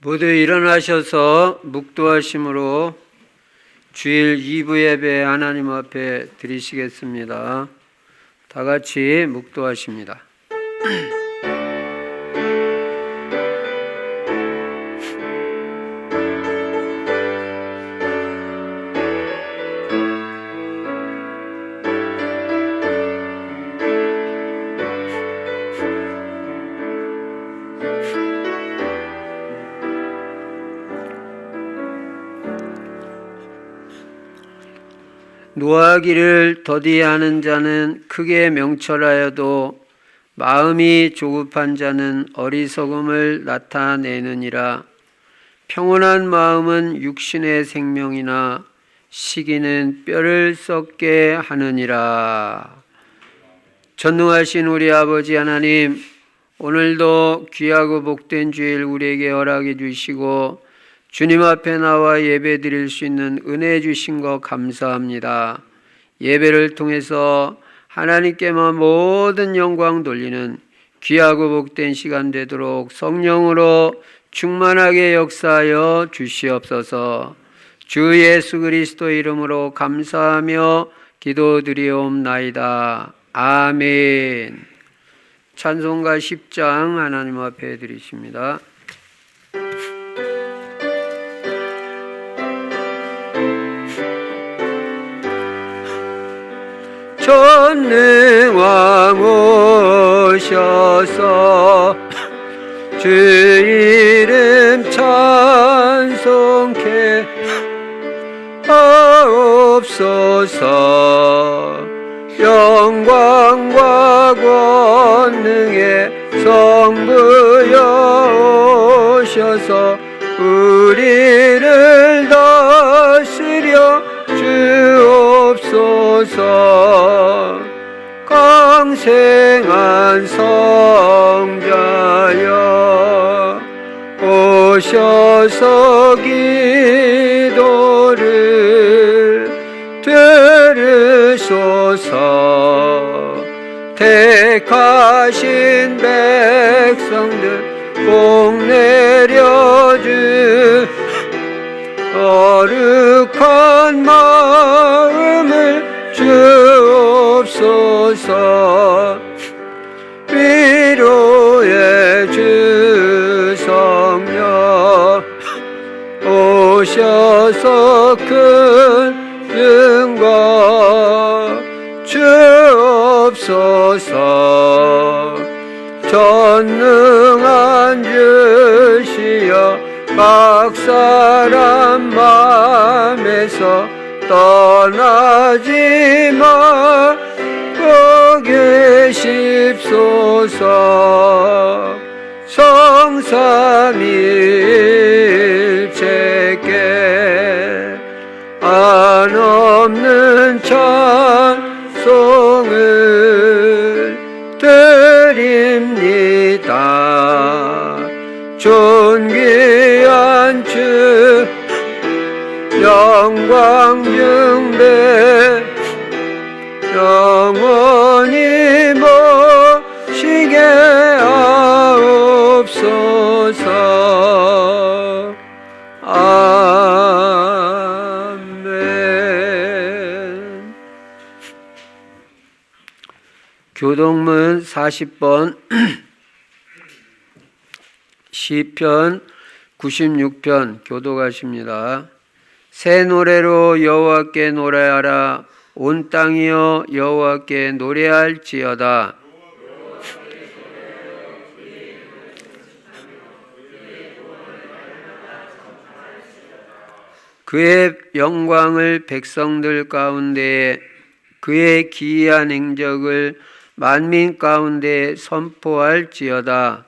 모두 일어나셔서 묵도하심으로 주일 2부 예배 하나님 앞에 드리시겠습니다. 다 같이 묵도하십니다. 노하기를 더디하는 자는 크게 명철하여도 마음이 조급한 자는 어리석음을 나타내느니라. 평온한 마음은 육신의 생명이나 시기는 뼈를 썩게 하느니라. 전능하신 우리 아버지 하나님, 오늘도 귀하고 복된 주일 우리에게 허락해 주시고 주님 앞에 나와 예배 드릴 수 있는 은혜 주신 것 감사합니다. 예배를 통해서 하나님께만 모든 영광 돌리는 귀하고 복된 시간 되도록 성령으로 충만하게 역사하여 주시옵소서. 주 예수 그리스도 이름으로 감사하며 기도드리옵나이다. 아멘. 찬송가 10장 하나님 앞에 드리십니다. 전능왕 오셔서 주 이름 찬송케 하옵소서. 영광과 권능의 성부여 오셔서 우리를 다스려 주옵소서. 강생한 성자여 오셔서 기도를 들으소서. 택하신 백성들 복 내려주 거룩한 마음을 주옵소서. 위로의 주 성령 오셔서 큰 증거 주옵소서. 전능한 주시여 각 사람 마음에서 떠나지 말고 계십소서. 성삼일체께 한없는 찬송을 드립니다. 존귀한 주 영광 중대 영원히 모시게 하옵소서. 아멘. 교동문 40번 시편 96편 교독하십니다. 새 노래로 여호와께 노래하라. 온 땅이여 여호와께 노래할지어다. 그의 영광을 백성들 가운데 그의 기이한 행적을 만민 가운데 선포할지어다.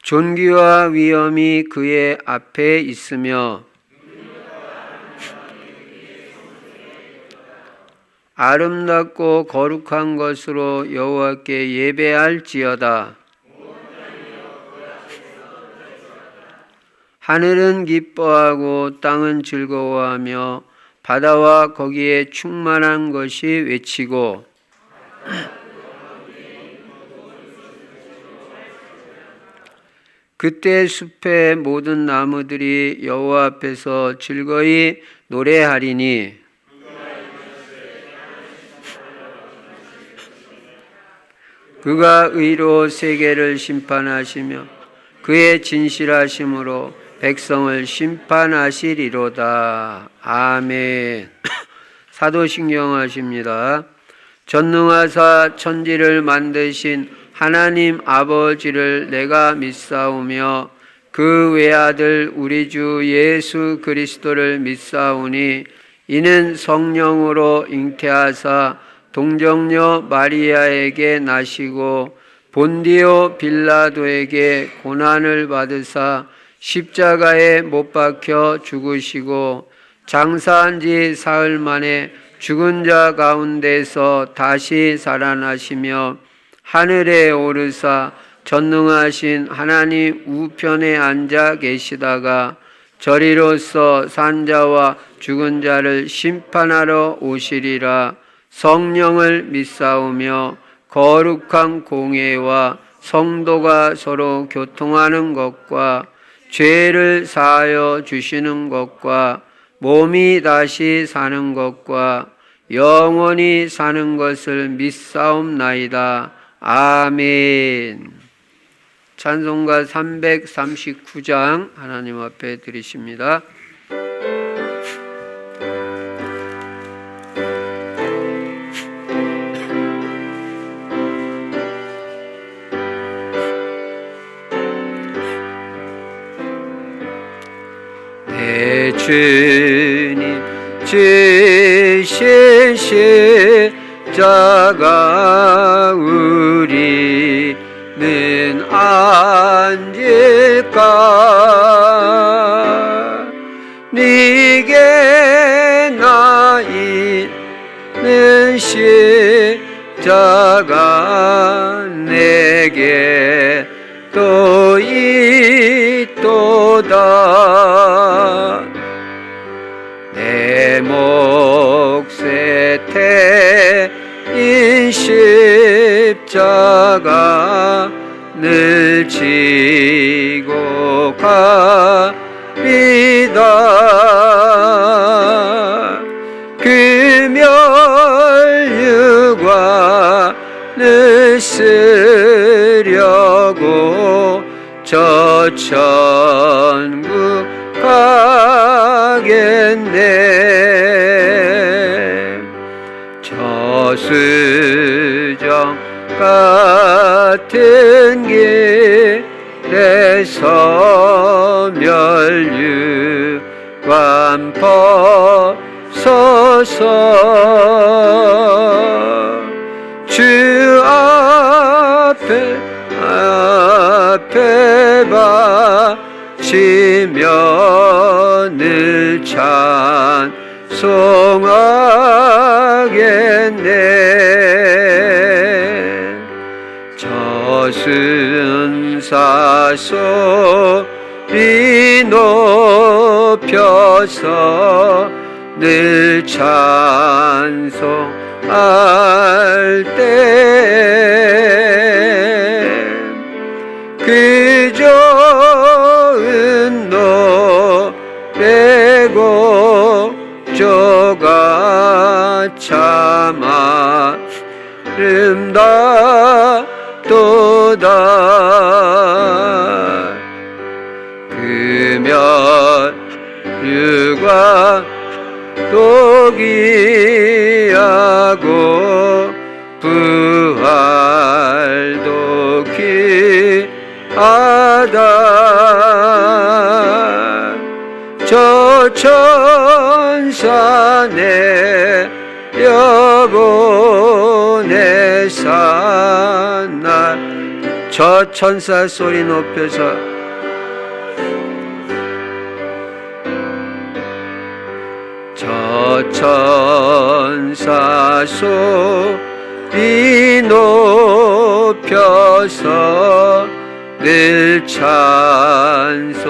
존귀와 위엄이 그의 앞에 있으며 아름답고 거룩한 것으로 여호와께 예배할지어다. 하늘은 기뻐하고 땅은 즐거워하며 바다와 거기에 충만한 것이 외치고 그때 숲의 모든 나무들이 여호와 앞에서 즐거이 노래하리니 그가 의로 세계를 심판하시며 그의 진실하심으로 백성을 심판하시리로다. 아멘. 사도신경 하십니다. 전능하사 천지를 만드신 하나님 아버지를 내가 믿사오며 그 외아들 우리 주 예수 그리스도를 믿사오니 이는 성령으로 잉태하사 동정녀 마리아에게 나시고 본디오 빌라도에게 고난을 받으사 십자가에 못 박혀 죽으시고 장사한 지 사흘 만에 죽은 자 가운데서 다시 살아나시며 하늘에 오르사 전능하신 하나님 우편에 앉아 계시다가 저리로서 산자와 죽은 자를 심판하러 오시리라. 성령을 믿사오며 거룩한 공회와 성도가 서로 교통하는 것과 죄를 사하여 주시는 것과 몸이 다시 사는 것과 영원히 사는 것을 믿사옵나이다. 아멘. 찬송가 339장 하나님 앞에 드리십니다. 내 주님 지신 십자가 우리는 안질까? 네게 나 있는 십자가 내게 또 있도다. 내 몫에 태인 십자가 늘 지고 가리다. 그 멸류관을 쓰려고 저 천국 가겠네. 저수정 같은 길에서 멸류관 벗어서 주 앞에 바치며 늘 찬송하겠네. 저승사 소리 높여서 늘 찬송할 때 그 좋은 노래고 조가 참 아름답도다. 그 멸류관 또 귀하고 부활도 귀하다. 저 천사 내려보내사 날 저 천사 소리 높여서 저 천사 소리 높여서 늘 찬송할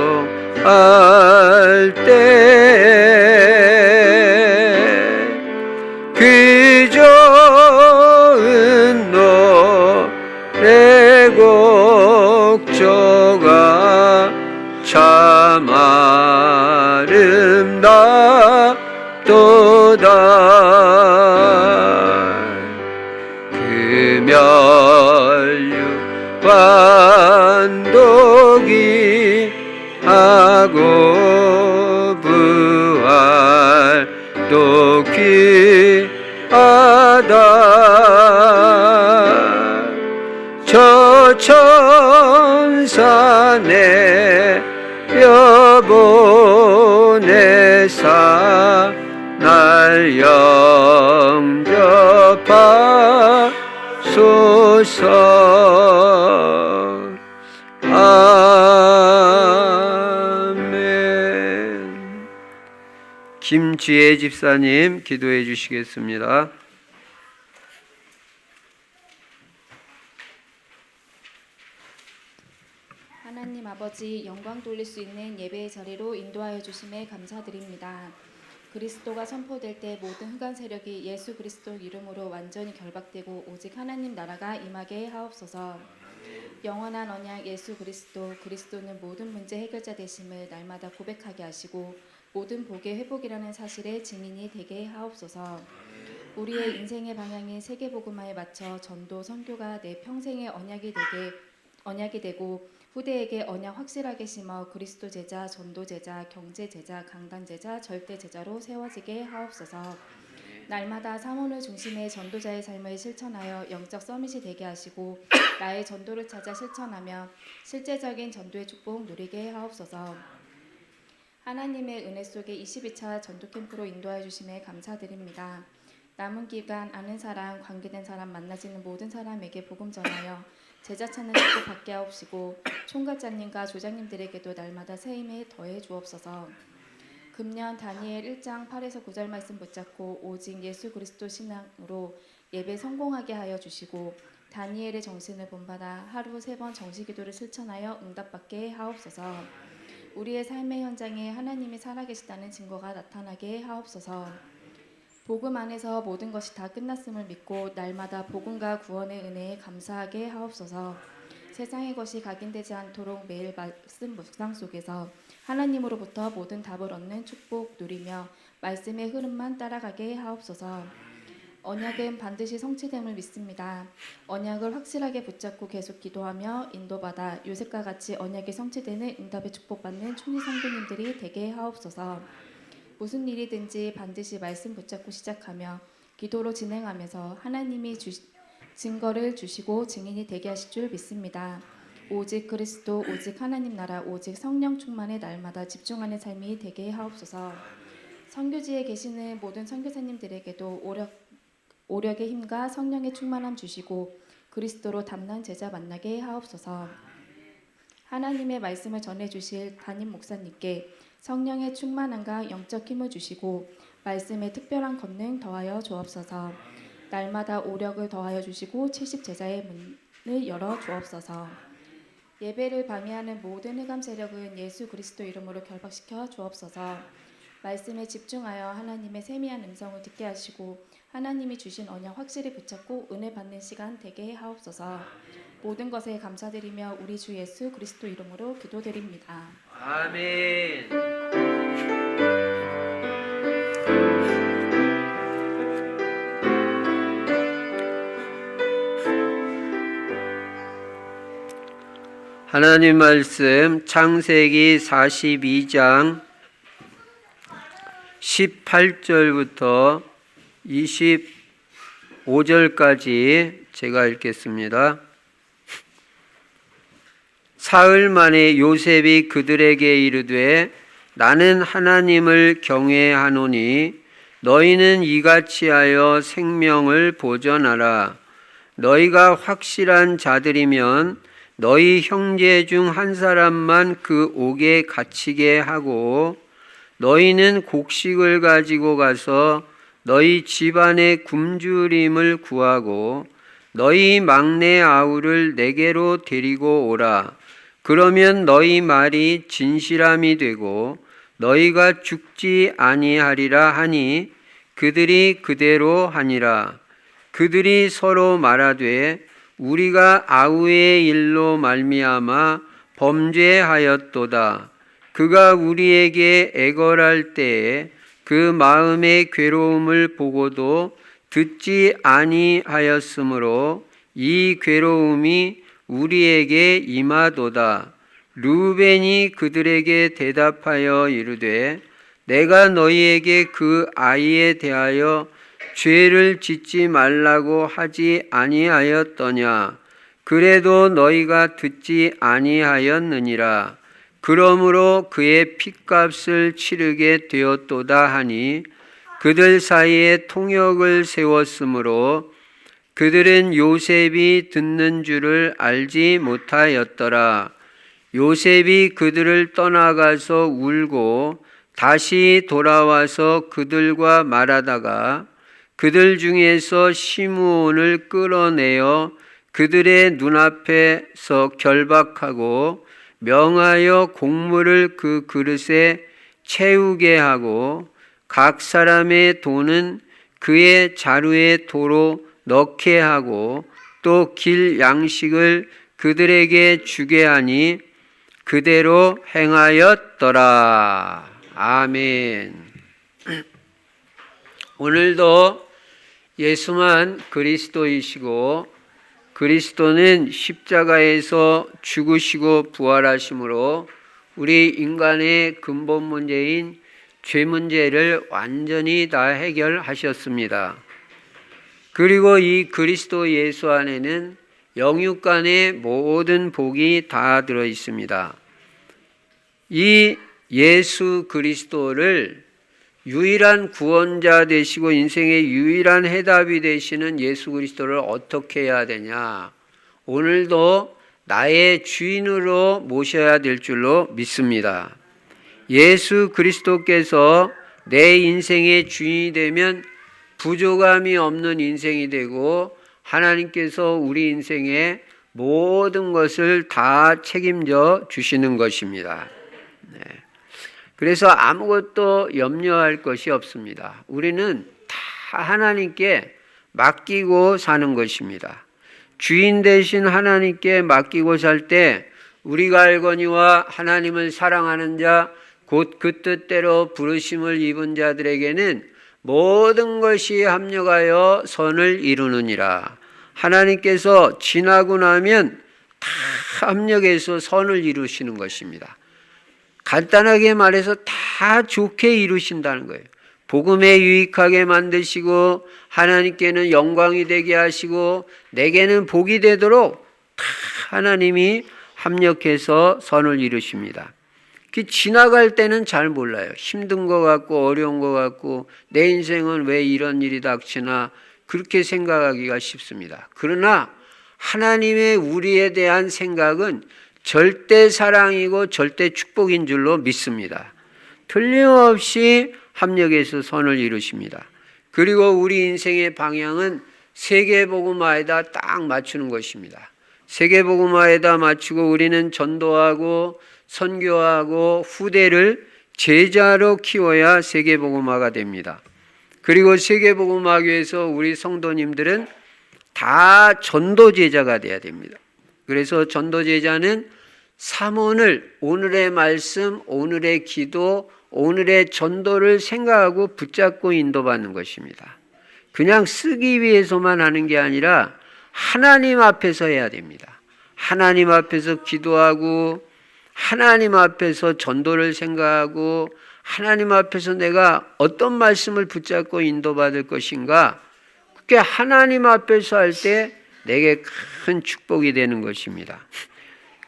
때 그 좋은 날마다 저 천사 내려보내사 날 영접하소서. 아멘. 김지혜 집사님 기도해 주시겠습니다. 하나님 아버지, 영광 돌릴 수 있는 예배의 자리로 인도하여 주심에 감사드립니다. 그리스도가 선포될 때 모든 흑암 세력이 예수 그리스도 이름으로 완전히 결박되고 오직 하나님 나라가 임하게 하옵소서. 영원한 언약 예수 그리스도는 모든 문제 해결자 되심을 날마다 고백하게 하시고 모든 복의 회복이라는 사실의 증인이 되게 하옵소서. 우리의 인생의 방향인 세계복음화에 맞춰 전도 선교가 내 평생의 언약이 되고 후대에게 언약 확실하게 심어 그리스도 제자, 전도 제자, 경제 제자, 강단 제자, 절대 제자로 세워지게 하옵소서. 날마다 사모를 중심의 전도자의 삶을 실천하여 영적 서밋이 되게 하시고 나의 전도를 찾아 실천하며 실제적인 전도의 축복 누리게 하옵소서. 하나님의 은혜 속에 22차 전도 캠프로 인도해 주심에 감사드립니다. 남은 기간 아는 사람, 관계된 사람, 만나지는 모든 사람에게 복음 전하여 제자 찾는 축복 받게 하옵시고 총괄자님과 조장님들에게도 날마다 새 힘에 더해 주옵소서. 금년 다니엘 1장 8에서 9절 말씀 붙잡고 오직 예수 그리스도 신앙으로 예배 성공하게 하여 주시고 다니엘의 정신을 본받아 하루 3번 정시기도를 실천하여 응답받게 하옵소서. 우리의 삶의 현장에 하나님이 살아계시다는 증거가 나타나게 하옵소서. 복음 안에서 모든 것이 다 끝났음을 믿고 날마다 복음과 구원의 은혜에 감사하게 하옵소서. 세상의 것이 각인되지 않도록 매일 말씀 묵상 속에서 하나님으로부터 모든 답을 얻는 축복 누리며 말씀의 흐름만 따라가게 하옵소서. 언약은 반드시 성취됨을 믿습니다. 언약을 확실하게 붙잡고 계속 기도하며 인도받아 요셉과 같이 언약이 성취되는 응답의 축복받는 총리 성도님들이 되게 하옵소서. 무슨 일이든지 반드시 말씀 붙잡고 시작하며 기도로 진행하면서 하나님이 증거를 주시고 증인이 되게 하실 줄 믿습니다. 오직 그리스도, 오직 하나님 나라, 오직 성령 충만의 날마다 집중하는 삶이 되게 하옵소서. 선교지에 계시는 모든 선교사님들에게도 오력의 힘과 성령의 충만함 주시고 그리스도로 담난 제자 만나게 하옵소서. 하나님의 말씀을 전해주실 담임 목사님께 성령의 충만함과 영적 힘을 주시고 말씀의 특별한 권능 더하여 주옵소서. 날마다 오력을 더하여 주시고 70제자의 문을 열어 주옵소서. 예배를 방해하는 모든 흑암 세력은 예수 그리스도 이름으로 결박시켜 주옵소서. 말씀에 집중하여 하나님의 세미한 음성을 듣게 하시고 하나님이 주신 언약 확실히 붙잡고 은혜 받는 시간 되게 하옵소서. 모든 것에 감사드리며 우리 주 예수 그리스도 이름으로 기도드립니다. 아멘. 하나님 말씀 창세기 42장 18절부터 25절까지 제가 읽겠습니다. 사흘 만에 요셉이 그들에게 이르되 나는 하나님을 경외하노니 너희는 이같이 하여 생명을 보전하라. 너희가 확실한 자들이면 너희 형제 중 한 사람만 그 옥에 갇히게 하고 너희는 곡식을 가지고 가서 너희 집안의 굶주림을 구하고 너희 막내 아우를 내게로 데리고 오라. 그러면 너희 말이 진실함이 되고 너희가 죽지 아니하리라 하니 그들이 그대로 하니라. 그들이 서로 말하되 우리가 아우의 일로 말미암아 범죄하였도다. 그가 우리에게 애걸할 때에 그 마음의 괴로움을 보고도 듣지 아니하였으므로 이 괴로움이 우리에게 임하도다. 르우벤이 그들에게 대답하여 이르되 내가 너희에게 그 아이에 대하여 죄를 짓지 말라고 하지 아니하였더냐. 그래도 너희가 듣지 아니하였느니라. 그러므로 그의 핏값을 치르게 되었도다 하니 그들 사이에 통역을 세웠으므로 그들은 요셉이 듣는 줄을 알지 못하였더라. 요셉이 그들을 떠나가서 울고 다시 돌아와서 그들과 말하다가 그들 중에서 시므온을 끌어내어 그들의 눈앞에서 결박하고 명하여 곡물을 그 그릇에 채우게 하고 각 사람의 돈은 그의 자루에 도로 넣게 하고 또 길 양식을 그들에게 주게 하니 그대로 행하였더라. 아멘. 오늘도 예수만 그리스도이시고 그리스도는 십자가에서 죽으시고 부활하심으로 우리 인간의 근본 문제인 죄 문제를 완전히 다 해결하셨습니다. 그리고 이 그리스도 예수 안에는 영육간의 모든 복이 다 들어 있습니다. 이 예수 그리스도를 유일한 구원자 되시고 인생의 유일한 해답이 되시는 예수 그리스도를 어떻게 해야 되냐? 오늘도 나의 주인으로 모셔야 될 줄로 믿습니다. 예수 그리스도께서 내 인생의 주인이 되면 부족함이 없는 인생이 되고 하나님께서 우리 인생의 모든 것을 다 책임져 주시는 것입니다. 네. 그래서 아무것도 염려할 것이 없습니다. 우리는 다 하나님께 맡기고 사는 것입니다. 주인 되신 하나님께 맡기고 살 때 우리가 알거니와 하나님을 사랑하는 자 곧 그 뜻대로 부르심을 입은 자들에게는 모든 것이 합력하여 선을 이루느니라. 하나님께서 지나고 나면 다 합력해서 선을 이루시는 것입니다. 간단하게 말해서 다 좋게 이루신다는 거예요. 복음에 유익하게 만드시고 하나님께는 영광이 되게 하시고 내게는 복이 되도록 다 하나님이 합력해서 선을 이루십니다. 지나갈 때는 잘 몰라요. 힘든 것 같고 어려운 것 같고 내 인생은 왜 이런 일이 닥치나 그렇게 생각하기가 쉽습니다. 그러나 하나님의 우리에 대한 생각은 절대 사랑이고 절대 축복인 줄로 믿습니다. 틀림없이 합력해서 선을 이루십니다. 그리고 우리 인생의 방향은 세계복음화에다 딱 맞추는 것입니다. 세계복음화에다 맞추고 우리는 전도하고 선교하고 후대를 제자로 키워야 세계복음화가 됩니다. 그리고 세계복음화하기 위해서 우리 성도님들은 다 전도제자가 돼야 됩니다. 그래서 전도제자는 삼원을 오늘의 말씀, 오늘의 기도, 오늘의 전도를 생각하고 붙잡고 인도받는 것입니다. 그냥 쓰기 위해서만 하는 게 아니라 하나님 앞에서 해야 됩니다. 하나님 앞에서 기도하고 하나님 앞에서 전도를 생각하고 하나님 앞에서 내가 어떤 말씀을 붙잡고 인도받을 것인가, 그게 하나님 앞에서 할 때 내게 큰 축복이 되는 것입니다.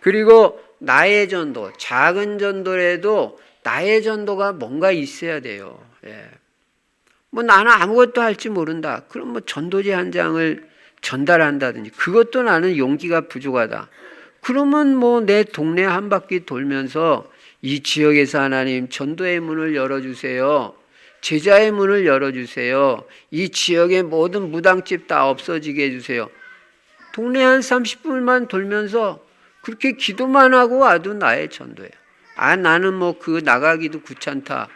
그리고 나의 전도, 작은 전도라도 나의 전도가 뭔가 있어야 돼요. 뭐 나는 아무것도 할지 모른다. 그럼 뭐 전도지 한 장을 전달한다든지, 그것도 나는 용기가 부족하다. 그러면 뭐 내 동네 한 바퀴 돌면서 이 지역에서 하나님 전도의 문을 열어주세요. 제자의 문을 열어주세요. 이 지역의 모든 무당집 다 없어지게 해주세요. 동네 한 30분만 돌면서 그렇게 기도만 하고 와도 나의 전도예요. 나는 뭐 그 나가기도 귀찮다.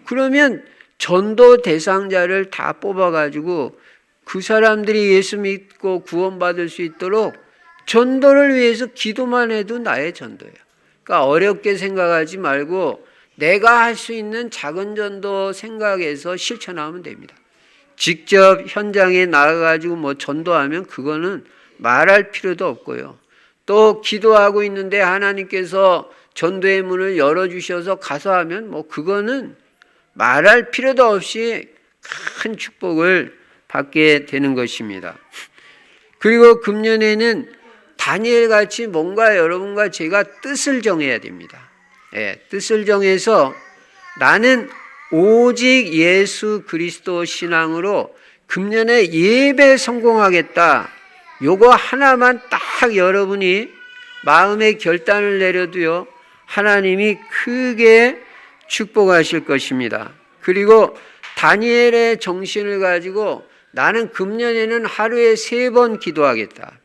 그러면 전도 대상자를 다 뽑아가지고 그 사람들이 예수 믿고 구원받을 수 있도록 전도를 위해서 기도만 해도 나의 전도예요. 그러니까 어렵게 생각하지 말고 내가 할 수 있는 작은 전도 생각해서 실천하면 됩니다. 직접 현장에 나가가지고 뭐 전도하면 그거는 말할 필요도 없고요. 또 기도하고 있는데 하나님께서 전도의 문을 열어주셔서 가서 하면 뭐 그거는 말할 필요도 없이 큰 축복을 받게 되는 것입니다. 그리고 금년에는 다니엘 같이 뭔가 여러분과 제가 뜻을 정해야 됩니다. 뜻을 정해서 나는 오직 예수 그리스도 신앙으로 금년에 예배 성공하겠다. 요거 하나만 딱 여러분이 마음의 결단을 내려도요, 하나님이 크게 축복하실 것입니다. 그리고 다니엘의 정신을 가지고 나는 금년에는 하루에 3번 기도하겠다.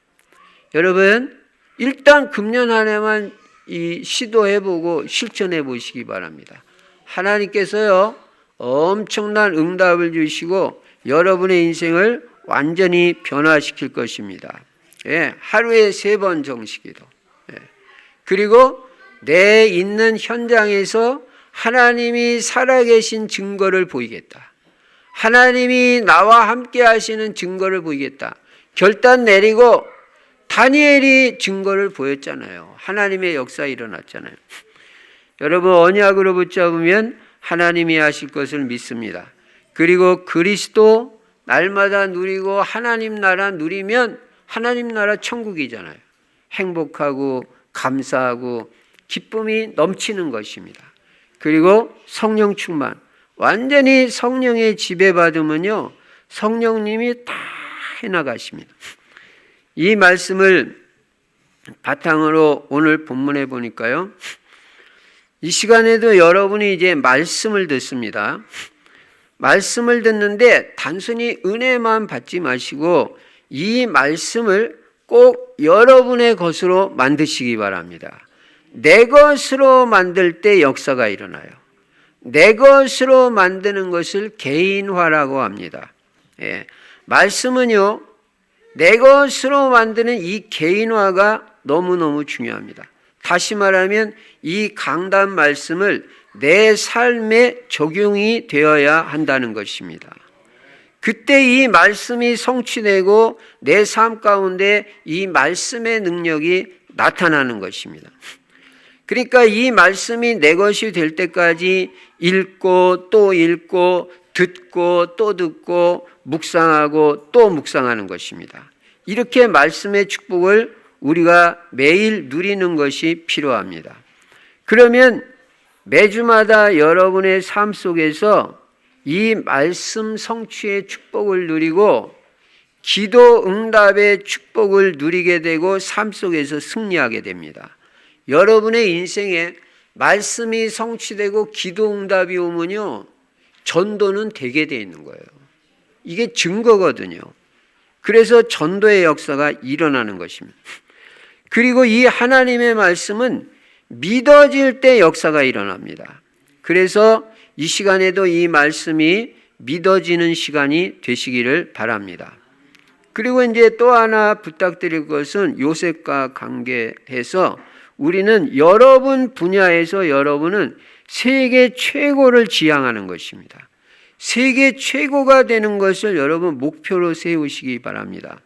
여러분, 일단 금년 한 해만 시도해보고 실천해 보시기 바랍니다. 하나님께서요, 엄청난 응답을 주시고 여러분의 인생을 완전히 변화시킬 것입니다. 하루에 3번 정식기도. 그리고 내 있는 현장에서 하나님이 살아계신 증거를 보이겠다. 하나님이 나와 함께 하시는 증거를 보이겠다. 결단 내리고 다니엘이 증거를 보였잖아요. 하나님의 역사 일어났잖아요. 여러분, 언약으로 붙잡으면 하나님이 하실 것을 믿습니다. 그리고 그리스도 날마다 누리고 하나님 나라 누리면 하나님 나라 천국이잖아요. 행복하고 감사하고 기쁨이 넘치는 것입니다. 그리고 성령 충만, 완전히 성령의 지배받으면요, 성령님이 다 해나가십니다. 이 말씀을 바탕으로 오늘 본문에 보니까요, 이 시간에도 여러분이 이제 말씀을 듣습니다. 말씀을 듣는데 단순히 은혜만 받지 마시고 이 말씀을 꼭 여러분의 것으로 만드시기 바랍니다. 내 것으로 만들 때 역사가 일어나요. 내 것으로 만드는 것을 개인화라고 합니다. 말씀은요, 내 것으로 만드는 이 개인화가 너무너무 중요합니다. 다시 말하면 이 강단 말씀을 내 삶에 적용이 되어야 한다는 것입니다. 그때 이 말씀이 성취되고 내 삶 가운데 이 말씀의 능력이 나타나는 것입니다. 그러니까 이 말씀이 내 것이 될 때까지 읽고 또 읽고 듣고 또 듣고 묵상하고 또 묵상하는 것입니다. 이렇게 말씀의 축복을 우리가 매일 누리는 것이 필요합니다. 그러면 매주마다 여러분의 삶 속에서 이 말씀 성취의 축복을 누리고 기도 응답의 축복을 누리게 되고 삶 속에서 승리하게 됩니다. 여러분의 인생에 말씀이 성취되고 기도 응답이 오면요, 전도는 되게 돼 있는 거예요. 이게 증거거든요. 그래서 전도의 역사가 일어나는 것입니다. 그리고 이 하나님의 말씀은 믿어질 때 역사가 일어납니다. 그래서 이 시간에도 이 말씀이 믿어지는 시간이 되시기를 바랍니다. 그리고 이제 또 하나 부탁드릴 것은 요셉과 관계해서 우리는 여러분 분야에서 여러분은 세계 최고를 지향하는 것입니다. 세계 최고가 되는 것을 여러분 목표로 세우시기 바랍니다.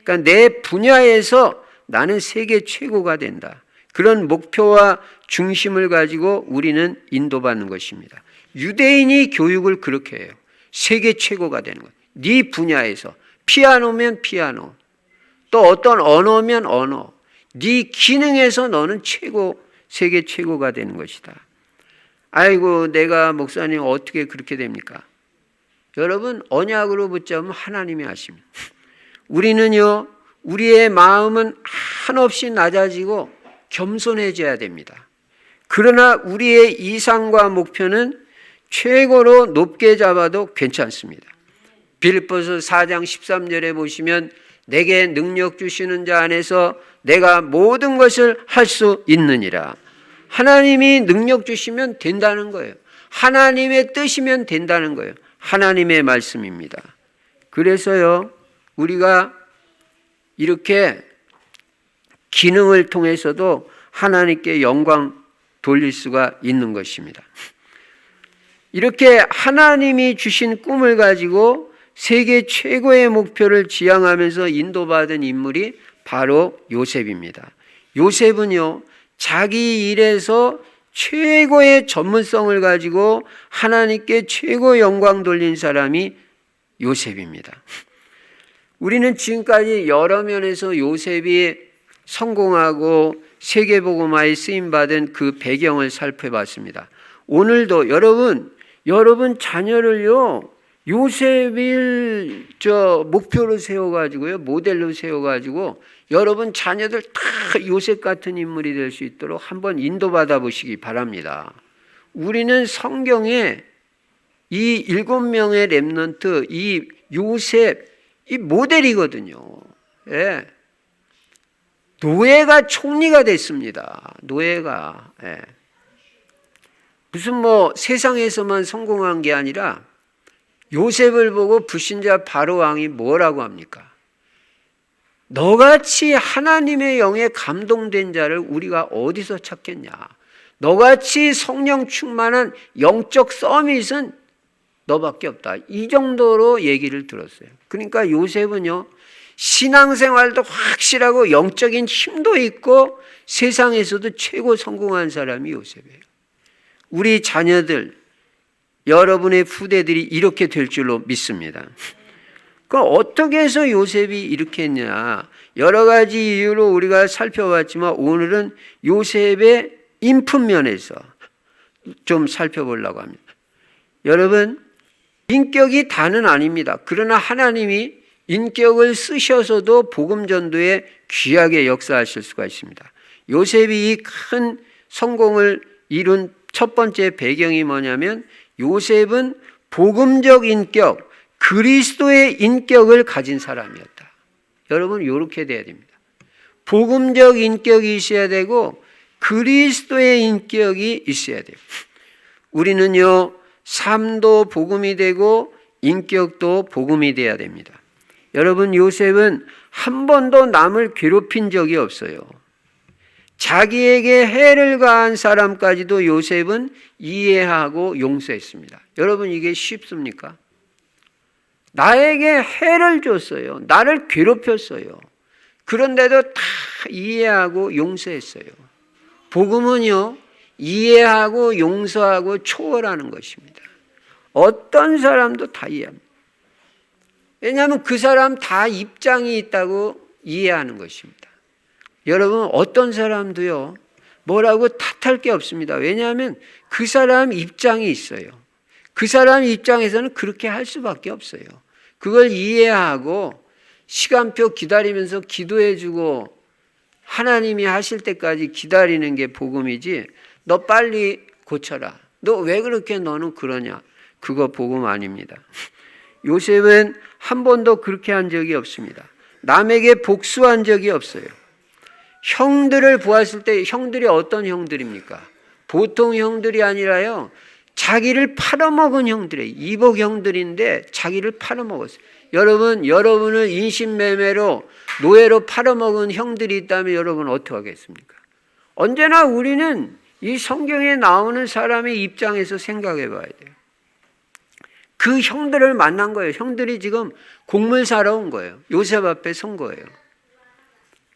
그러니까 내 분야에서 나는 세계 최고가 된다. 그런 목표와 중심을 가지고 우리는 인도받는 것입니다. 유대인이 교육을 그렇게 해요. 세계 최고가 되는 것. 네 분야에서 피아노면 피아노, 또 어떤 언어면 언어, 네 기능에서 너는 최고, 세계 최고가 되는 것이다. 아이고, 내가 목사님 어떻게 그렇게 됩니까? 여러분, 언약으로 붙잡으면 하나님이 하십니다. 우리는요, 우리의 마음은 한없이 낮아지고 겸손해져야 됩니다. 그러나 우리의 이상과 목표는 최고로 높게 잡아도 괜찮습니다. 빌립보서 4장 13절에 보시면 내게 능력 주시는 자 안에서 내가 모든 것을 할 수 있느니라. 하나님이 능력 주시면 된다는 거예요. 하나님의 뜻이면 된다는 거예요. 하나님의 말씀입니다. 그래서요, 우리가 이렇게 기능을 통해서도 하나님께 영광 돌릴 수가 있는 것입니다. 이렇게 하나님이 주신 꿈을 가지고 세계 최고의 목표를 지향하면서 인도받은 인물이 바로 요셉입니다. 요셉은요, 자기 일에서 최고의 전문성을 가지고 하나님께 최고 영광 돌린 사람이 요셉입니다. 우리는 지금까지 여러 면에서 요셉이 성공하고 세계복음화에 쓰임받은 그 배경을 살펴봤습니다. 오늘도 여러분 자녀를요, 요셉을 목표로 세워가지고요, 모델로 세워가지고 여러분 자녀들 다 요셉 같은 인물이 될 수 있도록 한번 인도받아 보시기 바랍니다. 우리는 성경에 이 7명의 렘넌트, 이 요셉, 이 모델이거든요. 예. 노예가 총리가 됐습니다. 노예가. 예. 무슨 세상에서만 성공한 게 아니라 요셉을 보고 불신자 바로 왕이 뭐라고 합니까? 너같이 하나님의 영에 감동된 자를 우리가 어디서 찾겠냐? 너같이 성령 충만한 영적 서밋은 너밖에 없다. 이 정도로 얘기를 들었어요. 그러니까 요셉은요, 신앙생활도 확실하고 영적인 힘도 있고 세상에서도 최고 성공한 사람이 요셉이에요. 우리 자녀들, 여러분의 후대들이 이렇게 될 줄로 믿습니다. 그럼 어떻게 해서 요셉이 이렇게 했냐? 여러 가지 이유로 우리가 살펴봤지만 오늘은 요셉의 인품면에서 좀 살펴보려고 합니다. 여러분, 인격이 다는 아닙니다. 그러나 하나님이 인격을 쓰셔서도 복음 전도에 귀하게 역사하실 수가 있습니다. 요셉이 이 큰 성공을 이룬 첫 번째 배경이 뭐냐면 요셉은 복음적 인격, 그리스도의 인격을 가진 사람이었다. 여러분, 이렇게 돼야 됩니다. 복음적 인격이 있어야 되고 그리스도의 인격이 있어야 돼요. 우리는요, 삶도 복음이 되고 인격도 복음이 돼야 됩니다. 여러분, 요셉은 한 번도 남을 괴롭힌 적이 없어요. 자기에게 해를 가한 사람까지도 요셉은 이해하고 용서했습니다. 여러분, 이게 쉽습니까? 나에게 해를 줬어요. 나를 괴롭혔어요. 그런데도 다 이해하고 용서했어요. 복음은요, 이해하고 용서하고 초월하는 것입니다. 어떤 사람도 다 이해합니다. 왜냐하면 그 사람 다 입장이 있다고 이해하는 것입니다. 여러분, 어떤 사람도요, 뭐라고 탓할 게 없습니다. 왜냐하면 그 사람 입장이 있어요. 그 사람 입장에서는 그렇게 할 수밖에 없어요. 그걸 이해하고 시간표 기다리면서 기도해주고 하나님이 하실 때까지 기다리는 게 복음이지, 너 빨리 고쳐라. 너 왜 그렇게 너는 그러냐? 그거 복음 아닙니다. 요셉은 한 번도 그렇게 한 적이 없습니다. 남에게 복수한 적이 없어요. 형들을 보았을 때 형들이 어떤 형들입니까? 보통 형들이 아니라요, 자기를 팔아먹은 형들이에요. 이복 형들인데 자기를 팔아먹었어요. 여러분을 인신매매로 노예로 팔아먹은 형들이 있다면 여러분 어떻게 하겠습니까? 언제나 우리는 이 성경에 나오는 사람의 입장에서 생각해 봐야 돼요. 그 형들을 만난 거예요. 형들이 지금 곡물 사러 온 거예요. 요셉 앞에 선 거예요.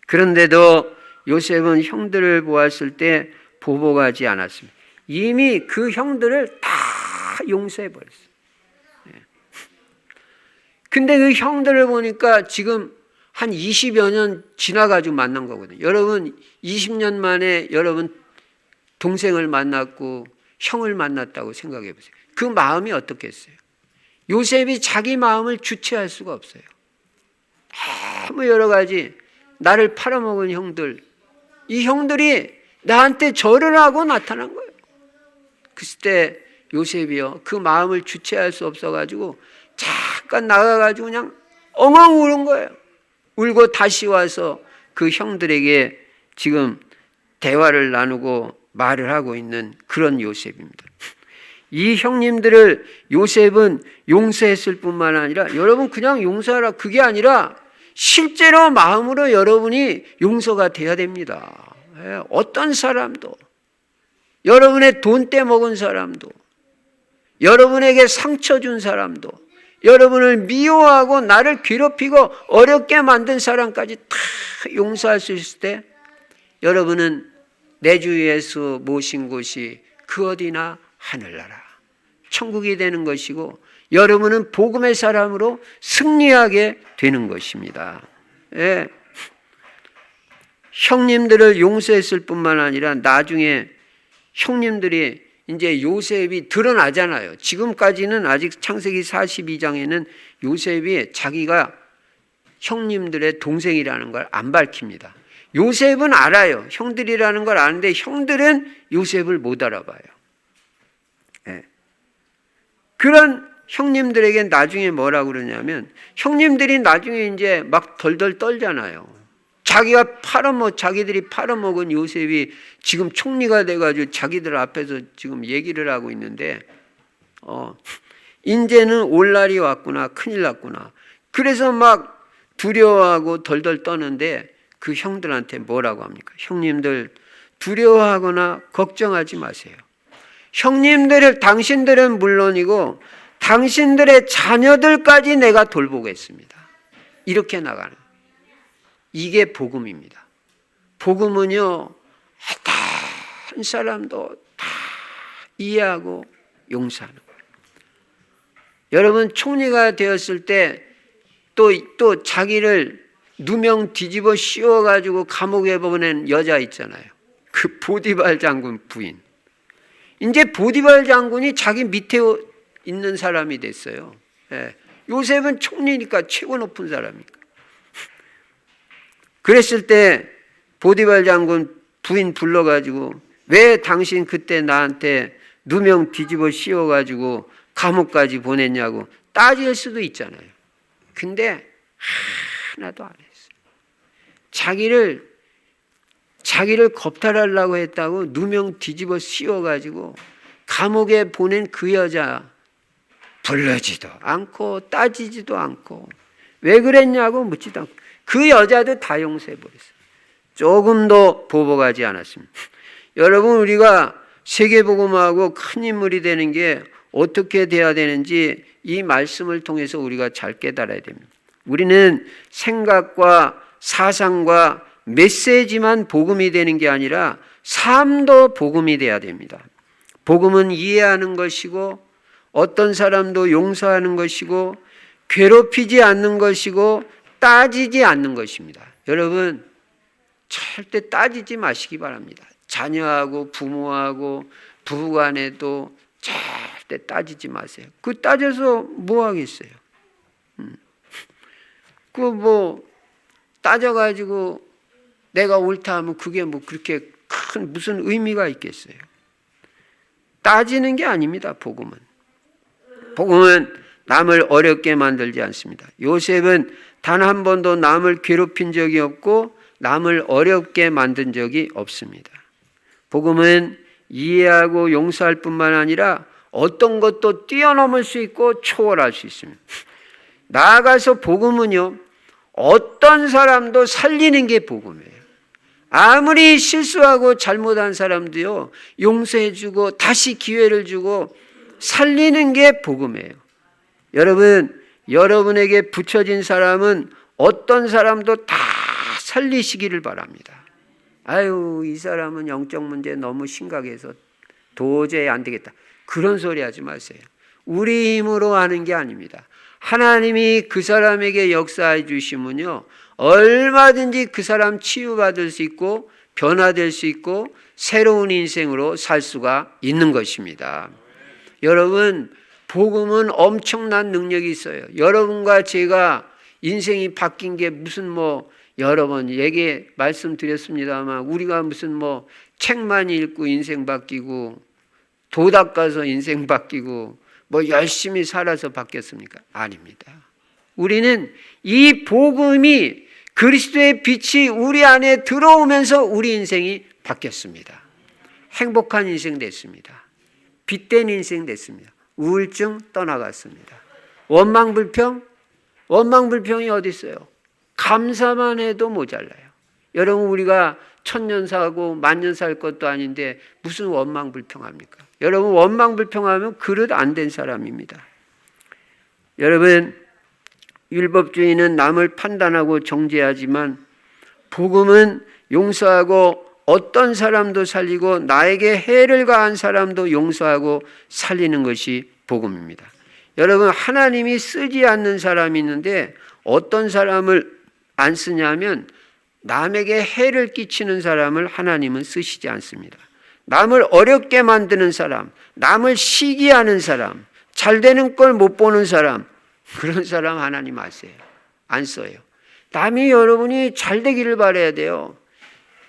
그런데도 요셉은 형들을 보았을 때 보복하지 않았습니다. 이미 그 형들을 다 용서해 버렸어요. 근데 그 형들을 보니까 지금 한 20여 년 지나가지고 만난 거거든요. 여러분, 20년 만에 여러분 동생을 만났고 형을 만났다고 생각해 보세요. 그 마음이 어떻겠어요? 요셉이 자기 마음을 주체할 수가 없어요. 너무 여러 가지 나를 팔아먹은 형들, 이 형들이 나한테 절을 하고 나타난 거예요. 그때 요셉이요, 그 마음을 주체할 수 없어가지고 잠깐 나가가지고 그냥 엉엉 우는 거예요. 울고 다시 와서 그 형들에게 지금 대화를 나누고 말을 하고 있는 그런 요셉입니다. 이 형님들을 요셉은 용서했을 뿐만 아니라, 여러분 그냥 용서하라, 그게 아니라 실제로 마음으로 여러분이 용서가 돼야 됩니다. 어떤 사람도, 여러분의 돈 떼먹은 사람도, 여러분에게 상처 준 사람도, 여러분을 미워하고 나를 괴롭히고 어렵게 만든 사람까지 다 용서할 수 있을 때 여러분은 내 주 예수 모신 곳이 그 어디나 하늘나라 천국이 되는 것이고, 여러분은 복음의 사람으로 승리하게 되는 것입니다. 예. 형님들을 용서했을 뿐만 아니라 나중에 형님들이 이제 요셉이 드러나잖아요. 지금까지는 아직 창세기 42장에는 요셉이 자기가 형님들의 동생이라는 걸 안 밝힙니다. 요셉은 알아요. 형들이라는 걸 아는데 형들은 요셉을 못 알아봐요. 네. 그런 형님들에게 나중에 뭐라고 그러냐면 형님들이 나중에 이제 막 덜덜 떨잖아요. 자기들이 팔아먹은 요셉이 지금 총리가 돼가지고 자기들 앞에서 지금 얘기를 하고 있는데, 이제는 올 날이 왔구나, 큰일 났구나. 그래서 막 두려워하고 덜덜 떠는데 그 형들한테 뭐라고 합니까? 형님들 두려워하거나 걱정하지 마세요. 당신들은 물론이고 당신들의 자녀들까지 내가 돌보겠습니다. 이렇게 나가는. 이게 복음입니다. 복음은요, 어떤 사람도 다 이해하고 용서하는 거예요. 여러분, 총리가 되었을 때 또 자기를 누명 뒤집어 씌워가지고 감옥에 보낸 여자 있잖아요. 그 보디발 장군 부인. 이제 보디발 장군이 자기 밑에 있는 사람이 됐어요. 예. 요셉은 총리니까 최고 높은 사람이니까. 그랬을 때 보디발 장군 부인 불러가지고 왜 당신 그때 나한테 누명 뒤집어 씌워가지고 감옥까지 보냈냐고 따질 수도 있잖아요. 근데 하나도 안 했어요. 자기를 겁탈하려고 했다고 누명 뒤집어 씌워가지고 감옥에 보낸 그 여자 불러지도 않고 따지지도 않고 왜 그랬냐고 묻지도 않고 그 여자도 다 용서해버렸어요. 조금도 보복하지 않았습니다. 여러분, 우리가 세계복음하고 큰 인물이 되는 게 어떻게 돼야 되는지 이 말씀을 통해서 우리가 잘 깨달아야 됩니다. 우리는 생각과 사상과 메시지만 복음이 되는 게 아니라 삶도 복음이 돼야 됩니다. 복음은 이해하는 것이고 어떤 사람도 용서하는 것이고 괴롭히지 않는 것이고 따지지 않는 것입니다. 여러분, 절대 따지지 마시기 바랍니다. 자녀하고 부모하고 부부간에도 절대 따지지 마세요. 그 따져서 뭐 하겠어요? 따져가지고 내가 옳다 하면 그게 뭐 그렇게 큰 무슨 의미가 있겠어요? 따지는 게 아닙니다, 복음은. 복음은 남을 어렵게 만들지 않습니다. 요셉은 단 한 번도 남을 괴롭힌 적이 없고 남을 어렵게 만든 적이 없습니다. 복음은 이해하고 용서할 뿐만 아니라 어떤 것도 뛰어넘을 수 있고 초월할 수 있습니다. 나아가서 복음은요, 어떤 사람도 살리는 게 복음이에요. 아무리 실수하고 잘못한 사람도요, 용서해주고 다시 기회를 주고 살리는 게 복음이에요. 여러분, 여러분에게 붙여진 사람은 어떤 사람도 다 살리시기를 바랍니다. 아유, 이 사람은 영적 문제 너무 심각해서 도저히 안 되겠다. 그런 소리 하지 마세요. 우리 힘으로 하는 게 아닙니다. 하나님이 그 사람에게 역사해 주시면요, 얼마든지 그 사람 치유받을 수 있고 변화될 수 있고 새로운 인생으로 살 수가 있는 것입니다. 여러분, 복음은 엄청난 능력이 있어요. 여러분과 제가 인생이 바뀐 게 무슨 여러 번 말씀드렸습니다만 우리가 무슨 책만 읽고 인생 바뀌고 도닥 가서 인생 바뀌고 열심히 살아서 바뀌었습니까? 아닙니다. 우리는 이 복음이 그리스도의 빛이 우리 안에 들어오면서 우리 인생이 바뀌었습니다. 행복한 인생 됐습니다. 빛된 인생 됐습니다. 우울증 떠나갔습니다. 원망불평이 어디 있어요? 감사만 해도 모자라요. 여러분, 우리가 1000년 살고 10,000년 살 것도 아닌데 무슨 원망불평합니까? 여러분, 원망불평하면 그릇 안 된 사람입니다. 여러분, 율법주의는 남을 판단하고 정죄하지만 복음은 용서하고 어떤 사람도 살리고 나에게 해를 가한 사람도 용서하고 살리는 것이 복음입니다. 여러분, 하나님이 쓰지 않는 사람이 있는데 어떤 사람을 안 쓰냐면 남에게 해를 끼치는 사람을 하나님은 쓰시지 않습니다. 남을 어렵게 만드는 사람, 남을 시기하는 사람, 잘 되는 걸 못 보는 사람, 그런 사람 하나님 아세요? 안 써요. 남이 여러분이 잘 되기를 바라야 돼요.